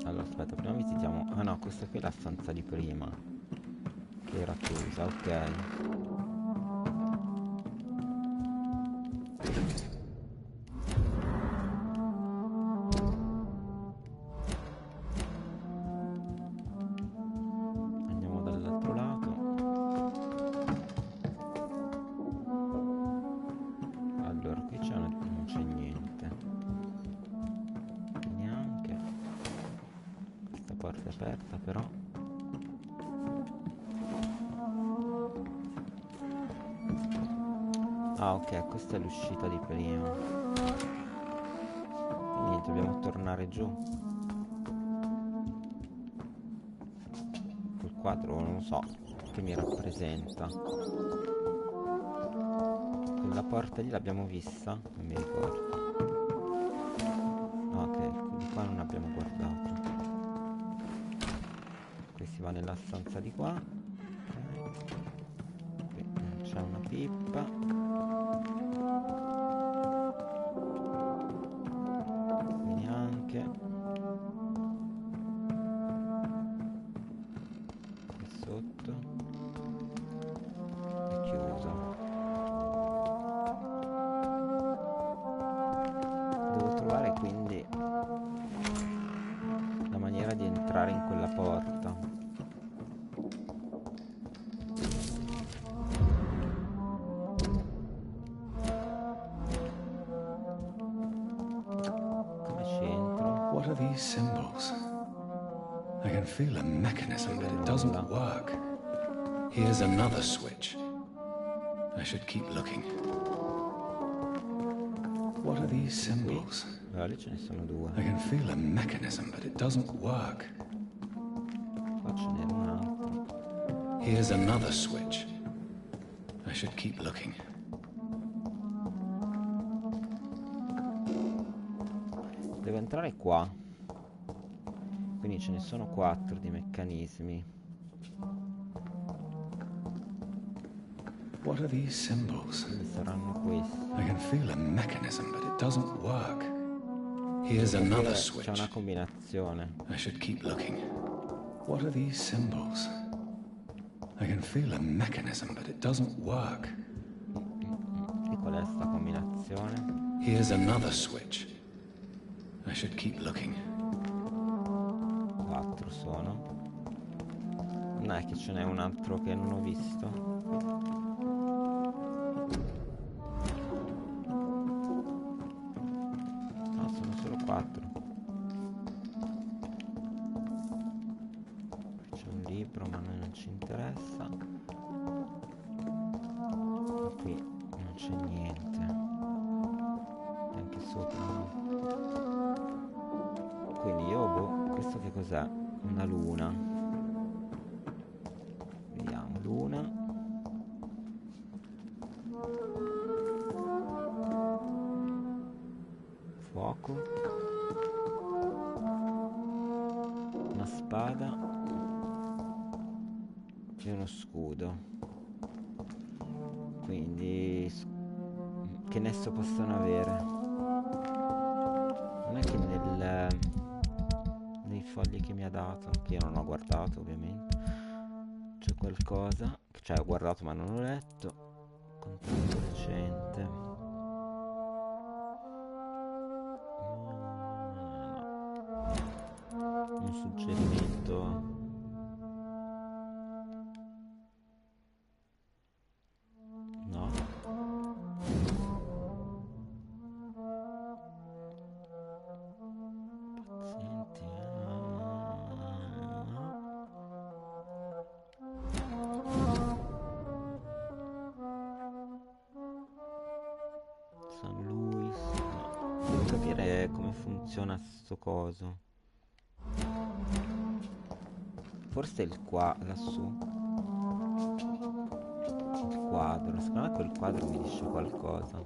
Allora aspetta, prima visitiamo. Ah no, questa qui è la stanza di prima, che era chiusa, ok. Andiamo dall'altro lato. Allora qui c'è non c'è niente. Neanche. Questa porta è aperta però. Ah ok, questa è l'uscita di prima. Quindi dobbiamo tornare giù. Quel quadro non lo so che mi rappresenta. Quella porta lì l'abbiamo vista? Non mi ricordo. Ah, ok, quindi qua non abbiamo guardato. Qui si va nella stanza di qua. Okay. Qui c'è una pippa. What are these symbols? I can feel a mechanism, but it doesn't work. Here's another switch. I should keep looking. What are these symbols? Lì ce ne sono due. I can feel a mechanism, but it doesn't work. Qua ce n'era un altro. Here's another switch. I should keep looking. Devo entrare qua. Quindi ce ne sono 4 di meccanismi. What are these symbols? Quindi saranno questi. I can feel a mechanism, but it doesn't work. Here's another switch. C'è una combinazione. I should keep looking. What are these symbols? I can feel a mechanism, but it doesn't work. E qual è sta combinazione? Here's another switch. I should keep looking. 4 sono. Non è che ce n'è un altro che non ho visto. Sono solo 4. C'è un libro ma a noi non ci interessa. E qui non c'è niente. E anche sopra no. Quindi io questo che cos'è? Una luna. Vediamo luna. Fuoco, una spada e uno scudo. Quindi che nesso possono avere? Non è che nei fogli che mi ha dato, che io non ho guardato ovviamente, c'è qualcosa, cioè ho guardato ma non ho letto. Contatto recente. Un suggerimento. No. Pazienti. San Luis. No. Devo capire come funziona sto coso. Forse il qua lassù. Il quadro. Secondo me quel quadro mi dice qualcosa.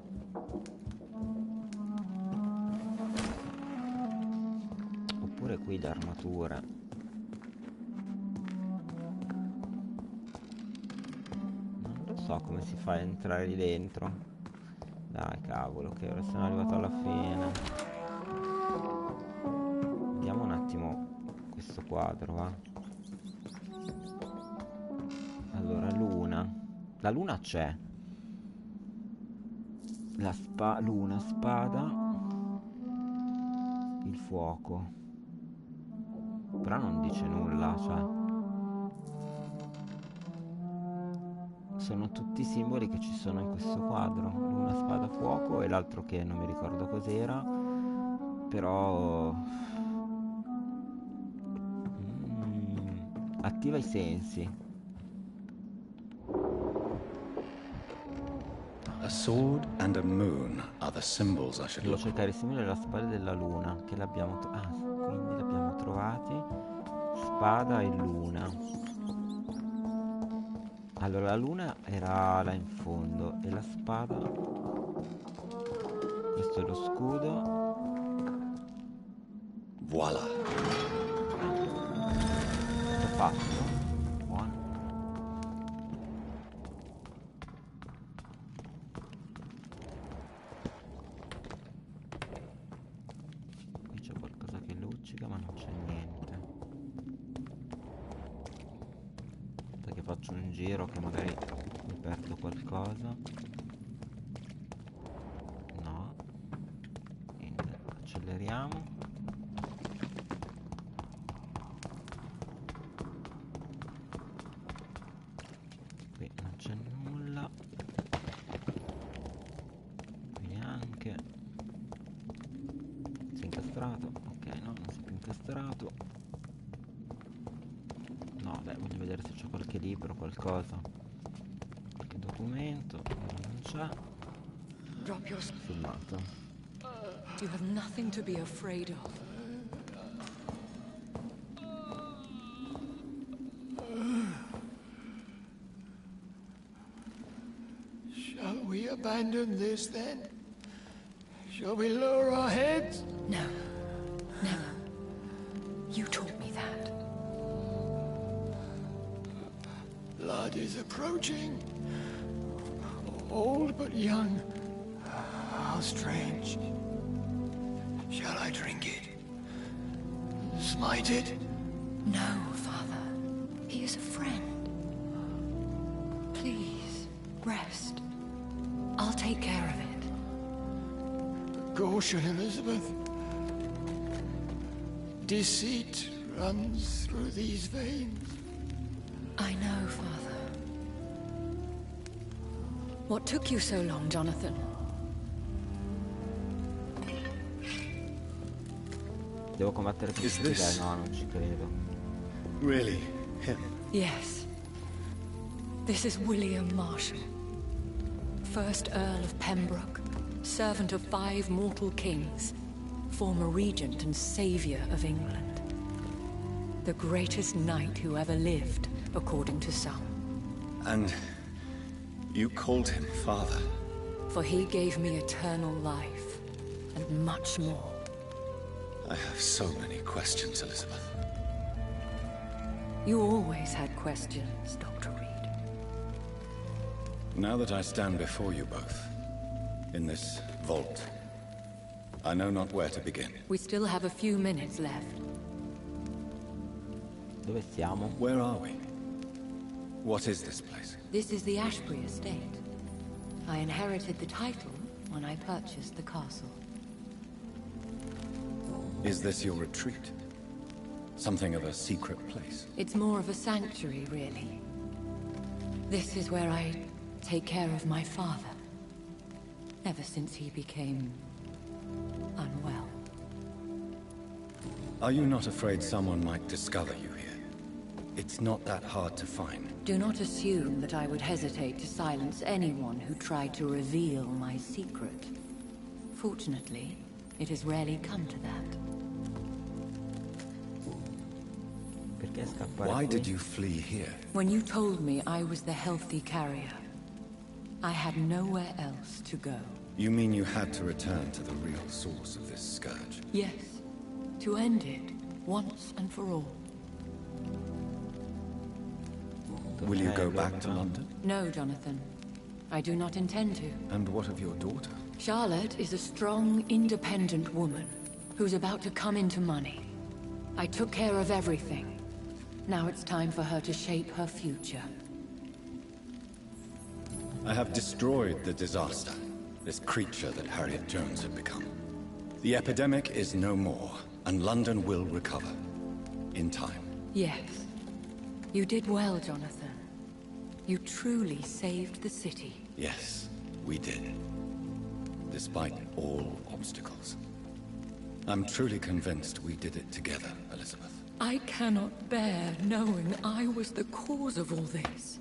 Oppure qui le armature. Non lo so come si fa a entrare lì dentro. Dai cavolo, che ora sono arrivato alla fine. Vediamo un attimo questo quadro, va. Allora, luna. La luna c'è. La luna, spada. Il fuoco. Però non dice nulla, cioè. Sono tutti i simboli che ci sono in questo quadro. Luna, spada, fuoco e l'altro che non mi ricordo cos'era. Però... attiva i sensi. A sword and a moon are the symbols I should Devo look for. cercare i simboli della spada della luna, che l'abbiamo quindi l'abbiamo trovati. Spada e luna. Allora la luna era là in fondo e la spada, questo è lo scudo. Voila. L'ho fatto. Buono. Qui c'è qualcosa che luccica ma non c'è niente. Aspetta che faccio un giro che magari mi perdo qualcosa. No. Niente. Acceleriamo. Qui non c'è nulla. Qui neanche. Si è incastrato. Ok. Ok, no, non si è più incastrato. No, dai, voglio vedere se c'è qualche libro, qualcosa. Qualche documento. Non c'è. Drop your... Filmato. You have nothing to be afraid of. Shall we abandon this then? Shall we lower our heads? No, never. You taught me that. Blood is approaching. Old but young. How strange. Shall I drink it? Smite it? No, Father. He is a friend. Please, rest. I'll take care of it. Caution, Elizabeth. Deceit runs through these veins. I know, Father. What took you so long, Jonathan? Devo combattere con questi guy? No, non ci credo. Really? Him? Yes. This is William Marshall, 1st Earl of Pembroke, servant of 5 mortal kings, former regent and savior of England. The greatest knight who ever lived, according to some. And you called him father? For he gave me eternal life, and much more. I have so many questions, Elizabeth. You always had questions, Dr. Reed. Now that I stand before you both, in this vault, I know not where to begin. We still have a few minutes left. Dove siamo? Where are we? What is this place? This is the Ashbury estate. I inherited the title when I purchased the castle. Is this your retreat? Something of a secret place? It's more of a sanctuary, really. This is where I take care of my father. Ever since he became unwell. Are you not afraid someone might discover you here? It's not that hard to find. Do not assume that I would hesitate to silence anyone who tried to reveal my secret. Fortunately, it has rarely come to that. Perché scappare Why qui? did you flee here? When you told me I was the healthy carrier, I had nowhere else to go. You mean you had to return to the real source of this scourge? Yes, to end it, once and for all. Will you go back to London? No, Jonathan. I do not intend to. And what of your daughter? Charlotte is a strong, independent woman who's about to come into money. I took care of everything. Now it's time for her to shape her future. I have destroyed the disaster, this creature that Harriet Jones had become. The epidemic is no more, and London will recover. In time. Yes. You did well, Jonathan. You truly saved the city. Yes, we did. Despite all obstacles. I'm truly convinced we did it together, Elizabeth. I cannot bear knowing I was the cause of all this.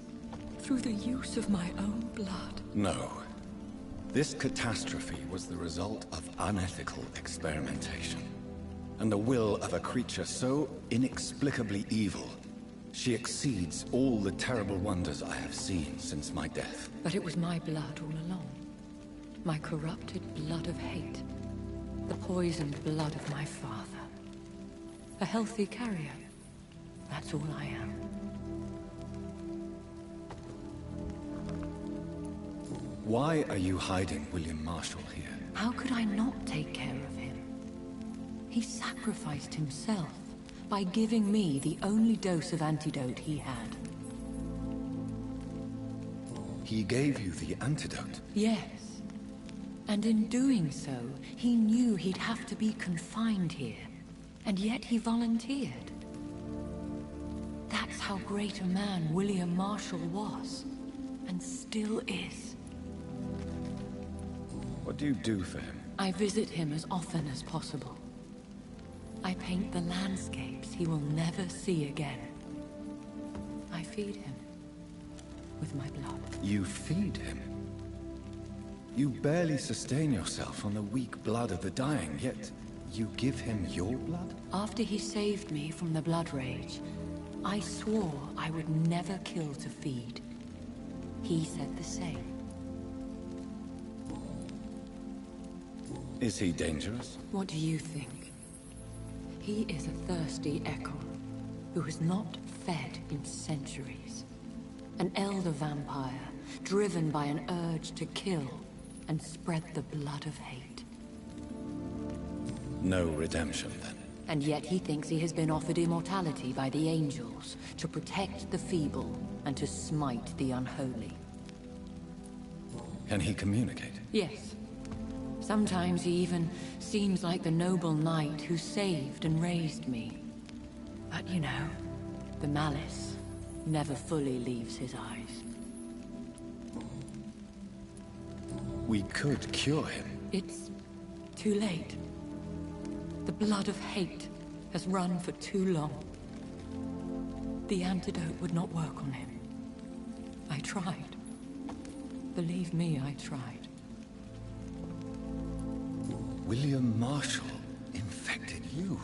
Through the use of my own blood. No. This catastrophe was the result of unethical experimentation. And the will of a creature so inexplicably evil, she exceeds all the terrible wonders I have seen since my death. But it was my blood all along. My corrupted blood of hate. The poisoned blood of my father. A healthy carrier. That's all I am. Why are you hiding William Marshall here? How could I not take care of him? He sacrificed himself by giving me the only dose of antidote he had. He gave you the antidote? Yes. And in doing so, he knew he'd have to be confined here. And yet he volunteered. That's how great a man William Marshall was. And still is. What do you do for him? I visit him as often as possible. I paint the landscapes he will never see again. I feed him with my blood. You feed him? You barely sustain yourself on the weak blood of the dying, yet you give him your blood? After he saved me from the blood rage, I swore I would never kill to feed. He said the same. Is he dangerous? What do you think? He is a thirsty echo who has not fed in centuries. An elder vampire, driven by an urge to kill and spread the blood of hate. No redemption, then? And yet he thinks he has been offered immortality by the angels to protect the feeble and to smite the unholy. Can he communicate? Yes. Sometimes he even seems like the noble knight who saved and raised me. But you know, the malice never fully leaves his eyes. We could cure him. It's too late. The blood of hate has run for too long. The antidote would not work on him. I tried. Believe me, I tried. William Marshall infected you.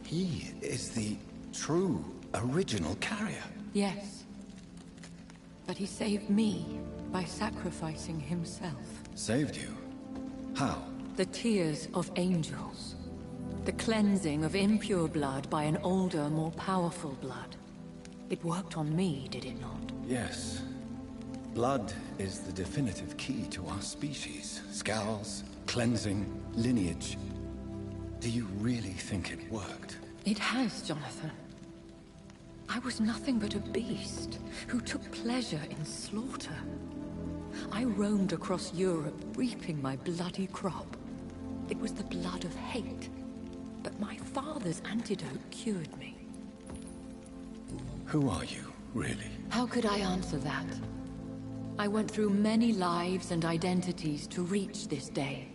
He is the true, original carrier. Yes. But he saved me by sacrificing himself. Saved you? How? The tears of angels. The cleansing of impure blood by an older, more powerful blood. It worked on me, did it not? Yes. Blood is the definitive key to our species. Scowls, cleansing, lineage. Do you really think it worked? It has, Jonathan. I was nothing but a beast who took pleasure in slaughter. I roamed across Europe, reaping my bloody crop. It was the blood of hate. But my father's antidote cured me. Who are you, really? How could I answer that? I went through many lives and identities to reach this day.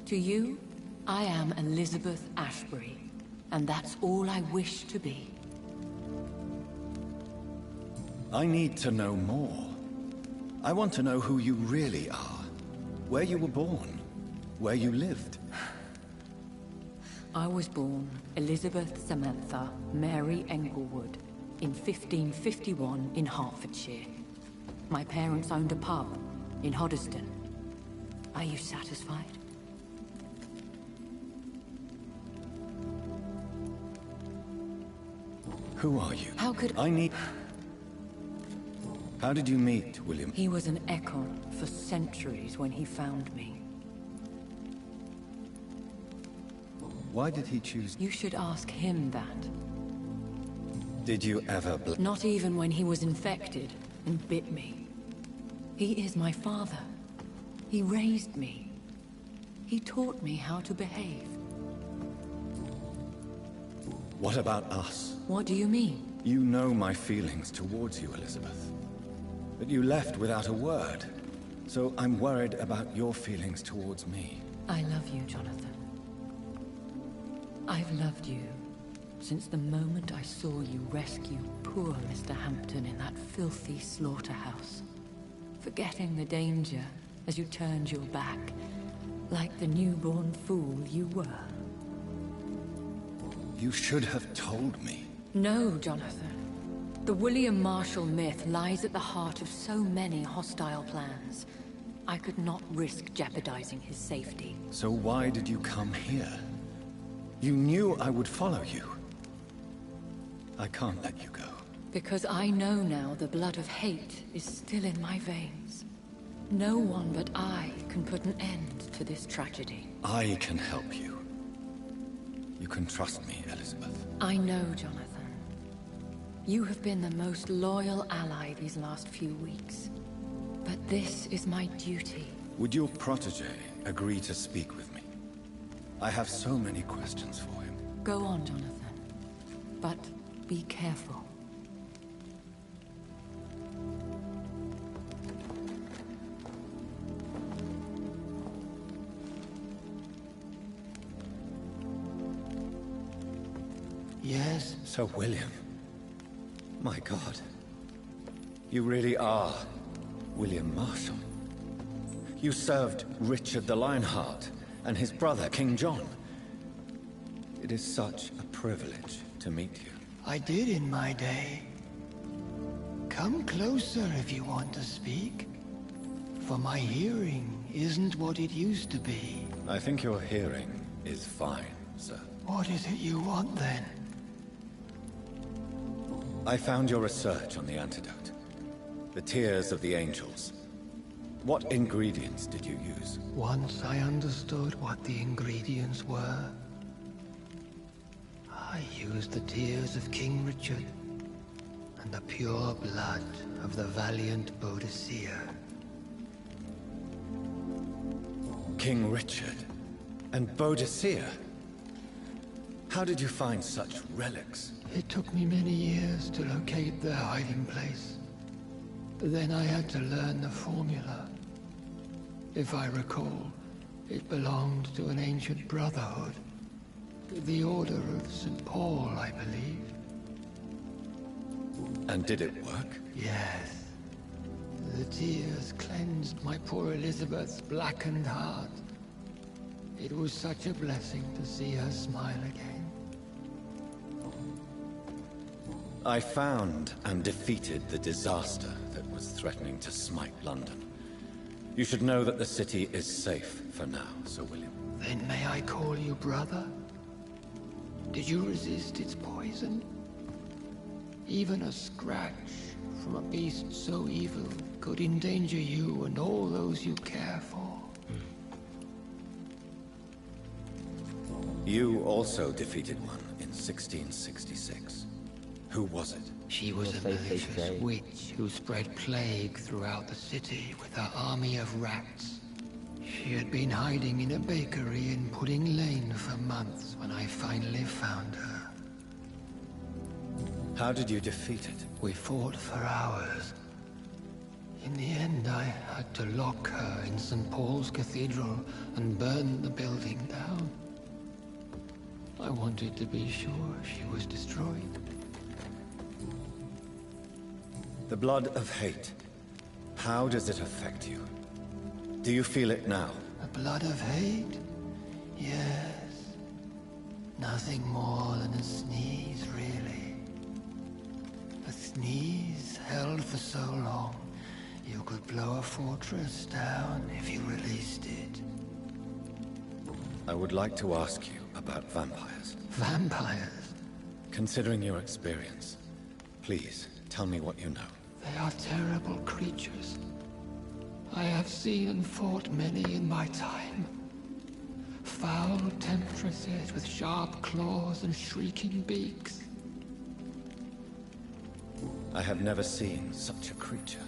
To you, I am Elizabeth Ashbury, and that's all I wish to be. I need to know more. I want to know who you really are. Where you were born. Where you lived. I was born Elizabeth Samantha Mary Englewood in 1551 in Hertfordshire. My parents owned a pub in Hoddesdon. Are you satisfied? Who are you? How could How did you meet William? He was an echo for centuries when he found me. Why did he choose? You should ask him that. Did you ever Not even when he was infected and bit me. He is my father. He raised me. He taught me how to behave. What about us? What do you mean? You know my feelings towards you, Elizabeth. But you left without a word. So I'm worried about your feelings towards me. I love you, Jonathan. I've loved you since the moment I saw you rescue poor Mr. Hampton in that filthy slaughterhouse. Forgetting the danger as you turned your back, like the newborn fool you were. You should have told me. No, Jonathan. The William Marshall myth lies at the heart of so many hostile plans. I could not risk jeopardizing his safety. So why did you come here? You knew I would follow you. I can't let you go. Because I know now the blood of hate is still in my veins. No one but I can put an end to this tragedy. I can help you. You can trust me, Elizabeth. I know, Jonathan. You have been the most loyal ally these last few weeks. But this is my duty. Would your protege agree to speak with me? I have so many questions for him. Go on, Jonathan. But be careful. Sir William. My God. You really are William Marshall. You served Richard the Lionheart and his brother, King John. It is such a privilege to meet you. I did in my day. Come closer if you want to speak. For my hearing isn't what it used to be. I think your hearing is fine, sir. What is it you want then? I found your research on the antidote. The tears of the angels. What ingredients did you use? Once I understood what the ingredients were, I used the tears of King Richard and the pure blood of the valiant Boadicea. King Richard and Boadicea? How did you find such relics? It took me many years to locate their hiding place. Then I had to learn the formula. If I recall, it belonged to an ancient brotherhood. The Order of St. Paul, I believe. And did it work? Yes. The tears cleansed my poor Elizabeth's blackened heart. It was such a blessing to see her smile again. I found and defeated the disaster that was threatening to smite London. You should know that the city is safe for now, Sir William. Then may I call you brother? Did you resist its poison? Even a scratch from a beast so evil could endanger you and all those you care for. You also defeated one in 1666. Who was it? She was a malicious witch who spread plague throughout the city with her army of rats. She had been hiding in a bakery in Pudding Lane for months when I finally found her. How did you defeat it? We fought for hours. In the end, I had to lock her in St. Paul's Cathedral and burn the building down. I wanted to be sure she was destroyed. The blood of hate. How does it affect you? Do you feel it now? The blood of hate? Yes. Nothing more than a sneeze, really. A sneeze held for so long, you could blow a fortress down if you released it. I would like to ask you about vampires. Vampires? Considering your experience, please tell me what you know. They are terrible creatures. I have seen and fought many in my time. Foul temptresses with sharp claws and shrieking beaks. I have never seen such a creature.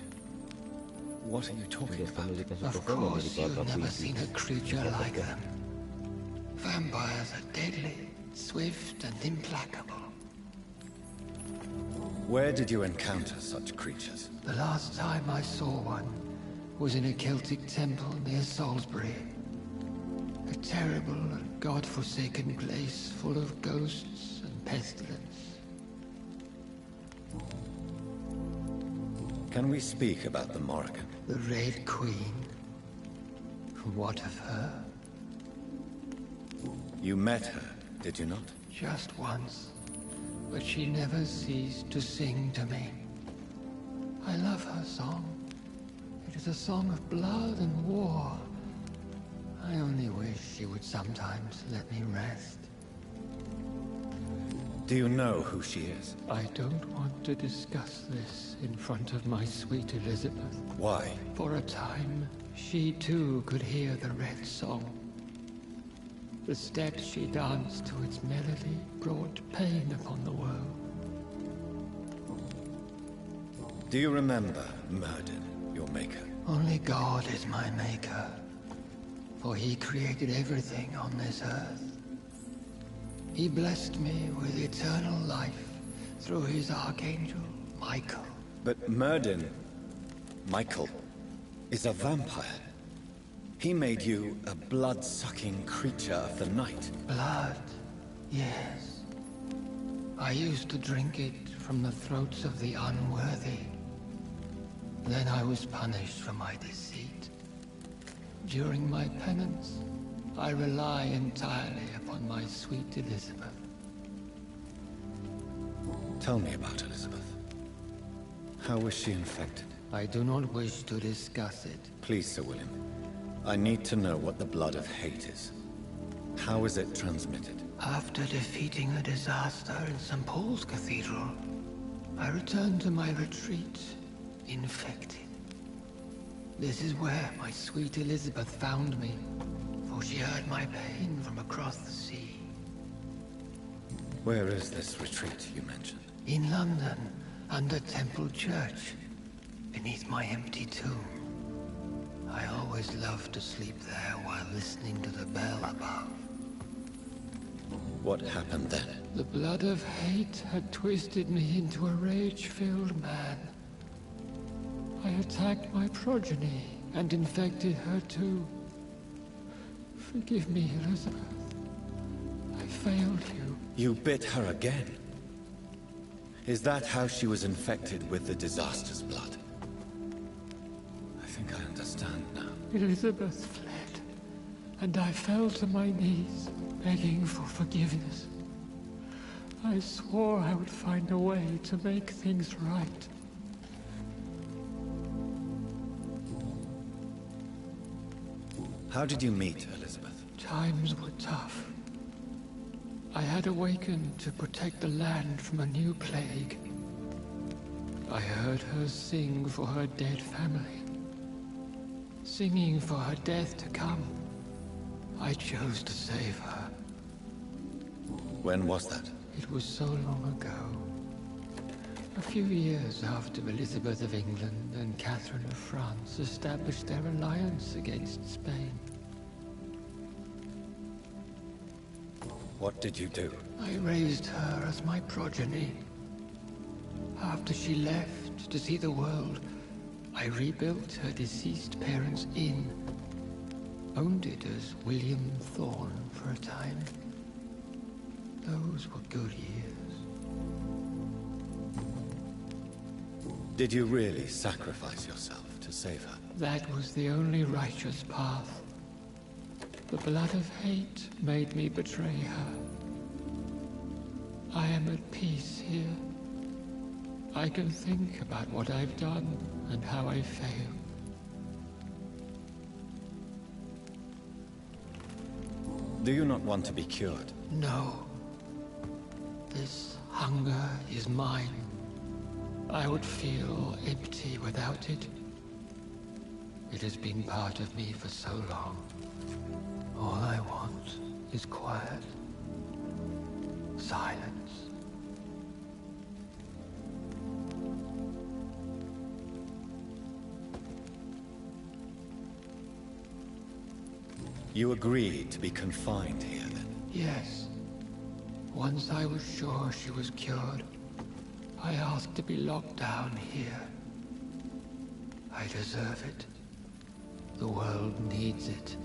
What are you talking about? Of course you've never seen a creature like them. Vampires are deadly, swift and implacable. Where did you encounter such creatures? The last time I saw one was in a Celtic temple near Salisbury. A terrible and god-forsaken place full of ghosts and pestilence. Can we speak about the Morrigan? The Red Queen. What of her? You met her, did you not? Just once. But she never ceased to sing to me. I love her song. It is a song of blood and war. I only wish she would sometimes let me rest. Do you know who she is? I don't want to discuss this in front of my sweet Elizabeth. Why? For a time, she too could hear the Red Song. The steps she danced to its melody brought pain upon the world. Do you remember Murden, your maker? Only God is my maker, for he created everything on this earth. He blessed me with eternal life through his archangel, Michael. But Murden, Michael, is a vampire. He made you a blood-sucking creature of the night. Blood, yes. I used to drink it from the throats of the unworthy. Then I was punished for my deceit. During my penance, I rely entirely upon my sweet Elizabeth. Tell me about Elizabeth. How was she infected? I do not wish to discuss it. Please, Sir William. I need to know what the blood of hate is. How is it transmitted? After defeating a disaster in St. Paul's Cathedral, I returned to my retreat, infected. This is where my sweet Elizabeth found me, for she heard my pain from across the sea. Where is this retreat you mentioned? In London, under Temple Church, beneath my empty tomb. I always loved to sleep there while listening to the bell above. What happened then? The blood of hate had twisted me into a rage-filled man. I attacked my progeny and infected her too. Forgive me, Elizabeth. I failed you. You bit her again? Is that how she was infected with the disaster's blood? I think I understand now. Elizabeth fled, and I fell to my knees, begging for forgiveness. I swore I would find a way to make things right. How did you meet Elizabeth? Times were tough. I had awakened to protect the land from a new plague. I heard her sing for her dead family. Singing for her death to come. I chose to save her. When was that? It was so long ago. A few years after Elizabeth of England and Catherine of France established their alliance against Spain. What did you do? I raised her as my progeny. After she left to see the world, I rebuilt her deceased parents' inn. Owned it as William Thorne for a time. Those were good years. Did you really sacrifice yourself to save her? That was the only righteous path. The blood of hate made me betray her. I am at peace here. I can think about what I've done and how I failed. Do you not want to be cured? No. This hunger is mine. I would feel empty without it. It has been part of me for so long. All I want is quiet. Silence. You agreed to be confined here, then? Yes. Once I was sure she was cured, I asked to be locked down here. I deserve it. The world needs it.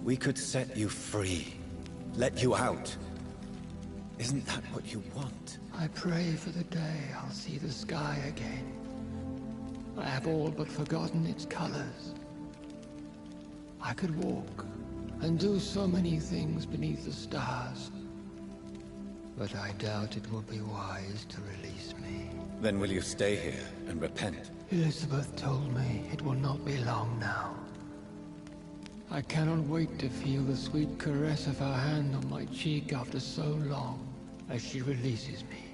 We could set you free. Let you out. Isn't that what you want? I pray for the day I'll see the sky again. I have all but forgotten its colors. I could walk and do so many things beneath the stars. But I doubt it will be wise to release me. Then will you stay here and repent? Elizabeth told me it will not be long now. I cannot wait to feel the sweet caress of her hand on my cheek after so long as she releases me.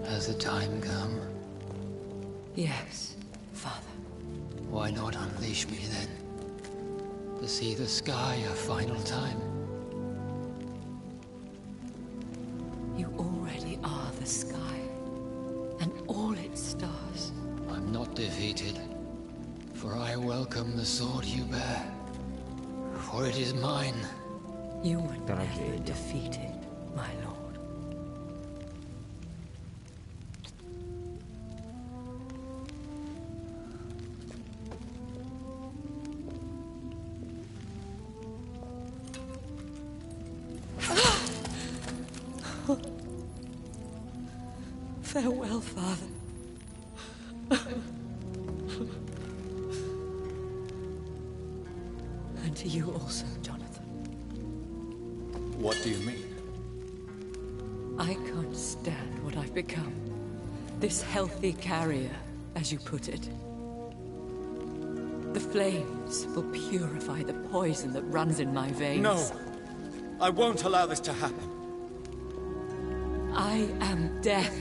Has the time come? Yes, Father. Why not unleash me then? To see the sky a final time? You already are the sky, and all its stars. I'm not defeated, for I welcome the sword you bear, for it is mine. You were never defeated, my lord. Farewell, Father. And to you also, Jonathan. What do you mean? I can't stand what I've become. This healthy carrier, as you put it. The flames will purify the poison that runs in my veins. No! I won't allow this to happen. I am death,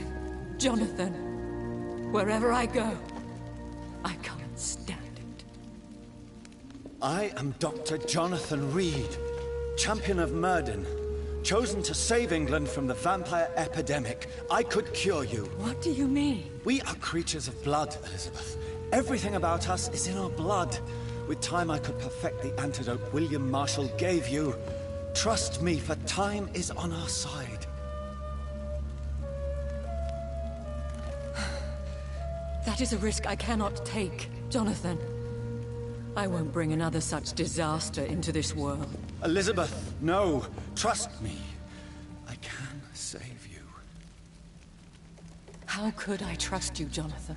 Jonathan. Wherever I go, I can't stand it. I am Dr. Jonathan Reed, champion of Murden, chosen to save England from the vampire epidemic. I could cure you. What do you mean? We are creatures of blood, Elizabeth. Everything about us is in our blood. With time, I could perfect the antidote William Marshall gave you. Trust me, for time is on our side. That is a risk I cannot take, Jonathan. I won't bring another such disaster into this world. Elizabeth, no. Trust me. I can save you. How could I trust you, Jonathan?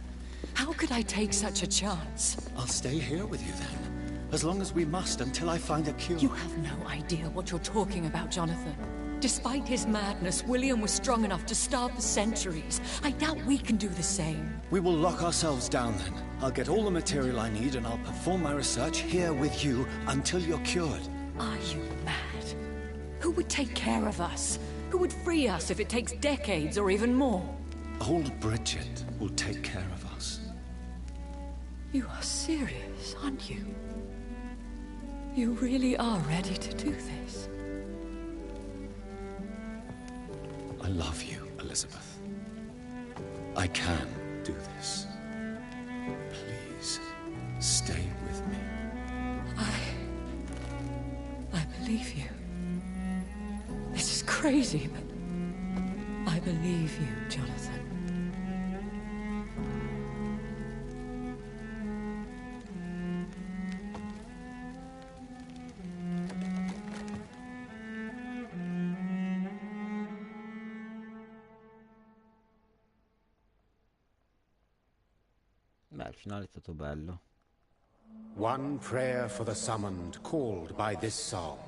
How could I take such a chance? I'll stay here with you then. As long as we must, until I find a cure. You have no idea what you're talking about, Jonathan. Despite his madness, William was strong enough to start the centuries. I doubt we can do the same. We will lock ourselves down then. I'll get all the material I need and I'll perform my research here with you until you're cured. Are you mad? Who would take care of us? Who would free us if it takes decades or even more? Old Bridget will take care of us. You are serious, aren't you? You really are ready to do this? I love you, Elizabeth. I can do this. Please, stay with me. I believe you. This is crazy, but I believe you, Jonathan. Beh, il finale è stato bello. One prayer for the summoned, called by this song.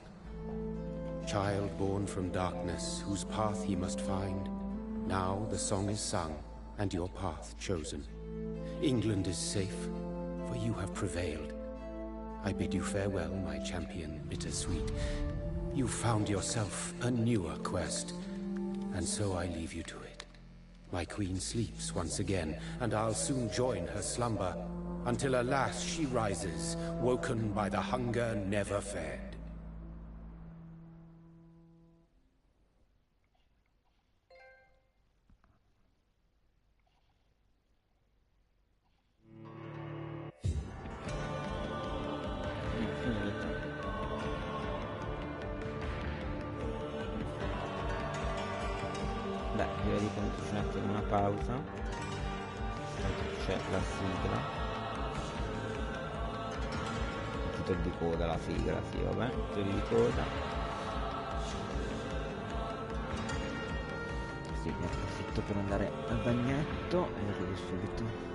Child born from darkness, whose path ye must find. Now the song is sung, and your path chosen. England is safe, for you have prevailed. I bid you farewell, my champion, bittersweet. You found yourself a newer quest, and so I leave you to it. My queen sleeps once again, and I'll soon join her slumber, until alas she rises, woken by the hunger never fed. Beh, direi di mettere una pausa. C'è la sigla. Titolo di coda, la sigla, sì, vabbè, titolo di coda. Sì, mi approfitto per andare al bagnetto e arrivo subito.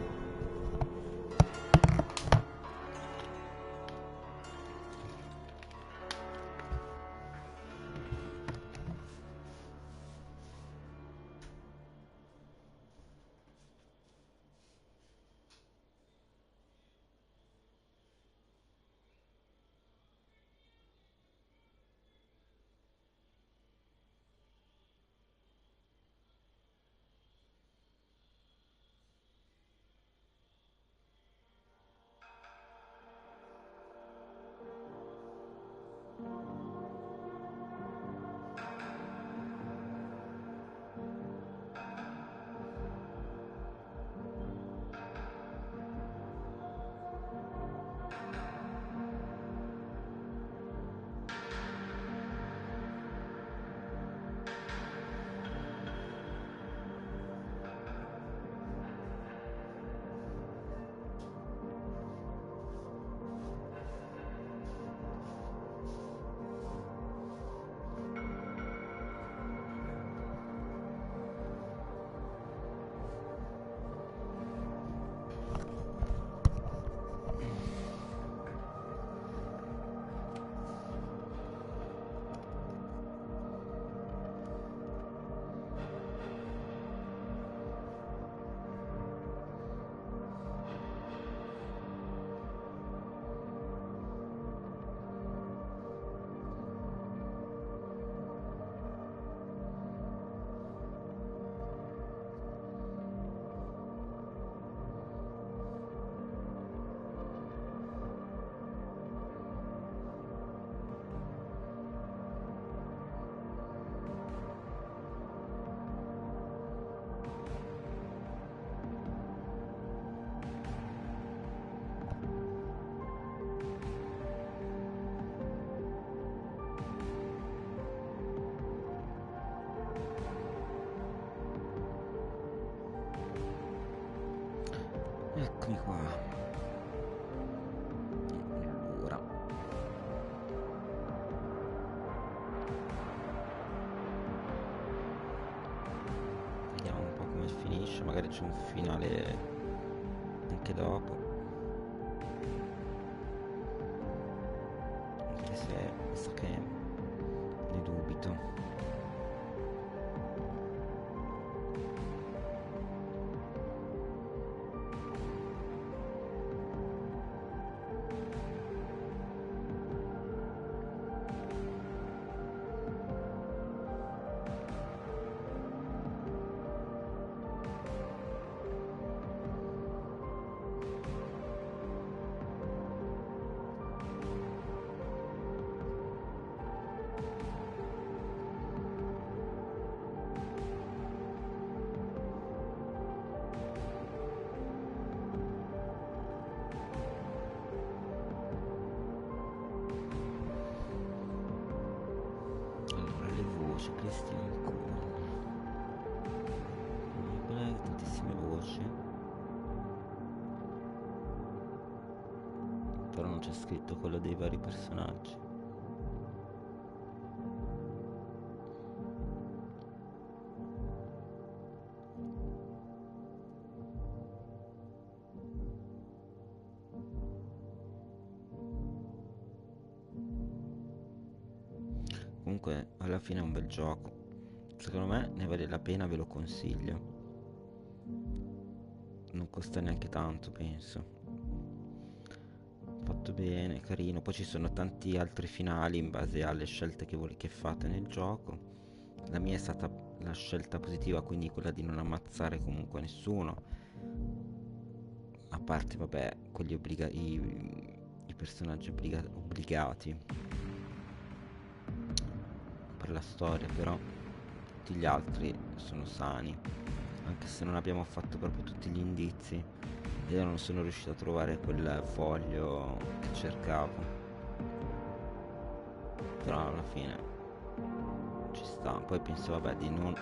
Eccomi qua. Allora, vediamo un po' come finisce, magari c'è un finale anche dopo, anche se so che ne dubito. Cristian ancora tantissime voci, però non c'è scritto quello dei vari personaggi. Comunque alla fine è un bel gioco, secondo me ne vale la pena, ve lo consiglio, non costa neanche tanto, penso, fatto bene, carino. Poi ci sono tanti altri finali in base alle scelte che fate nel gioco. La mia è stata la scelta positiva, quindi quella di non ammazzare comunque nessuno, a parte vabbè quelli i personaggi obbligati per la storia, però tutti gli altri sono sani, anche se non abbiamo fatto proprio tutti gli indizi e io non sono riuscito a trovare quel foglio che cercavo, però alla fine ci sta. Poi penso vabbè di non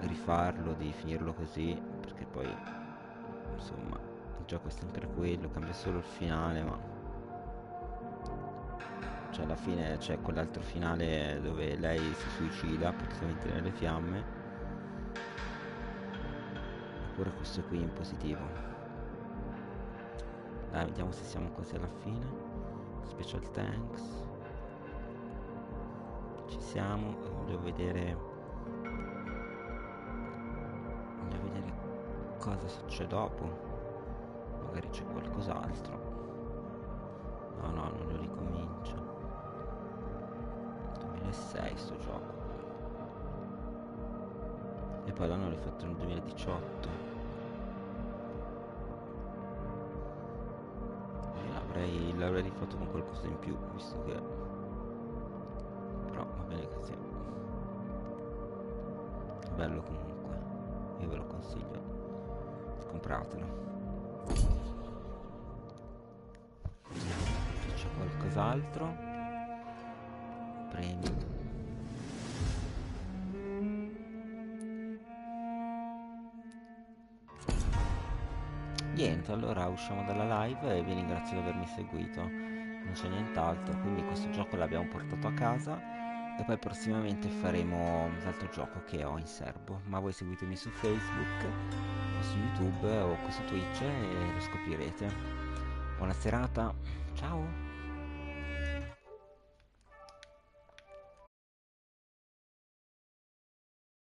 rifarlo, di finirlo così, perché poi insomma il gioco è sempre quello, cambia solo il finale, ma cioè alla fine c'è quell'altro finale dove lei si suicida praticamente nelle fiamme, oppure questo qui in positivo. Dai, vediamo se siamo quasi alla fine. Special thanks, ci siamo. Voglio vedere cosa succede dopo, magari c'è qualcos'altro. No, non lo ricomincio. 2006 sto gioco, e poi l'hanno rifatto nel 2018. L'avrei rifatto con qualcosa in più, visto che, però va bene così. Bello comunque, io ve lo consiglio, compratelo. C'è qualcos'altro? Premi. Niente, allora usciamo dalla live e vi ringrazio di avermi seguito, non c'è nient'altro, quindi questo gioco l'abbiamo portato a casa e poi prossimamente faremo l'altro gioco che ho in serbo, ma voi seguitemi su Facebook o su YouTube o qui su Twitch e lo scoprirete. Buona serata, ciao!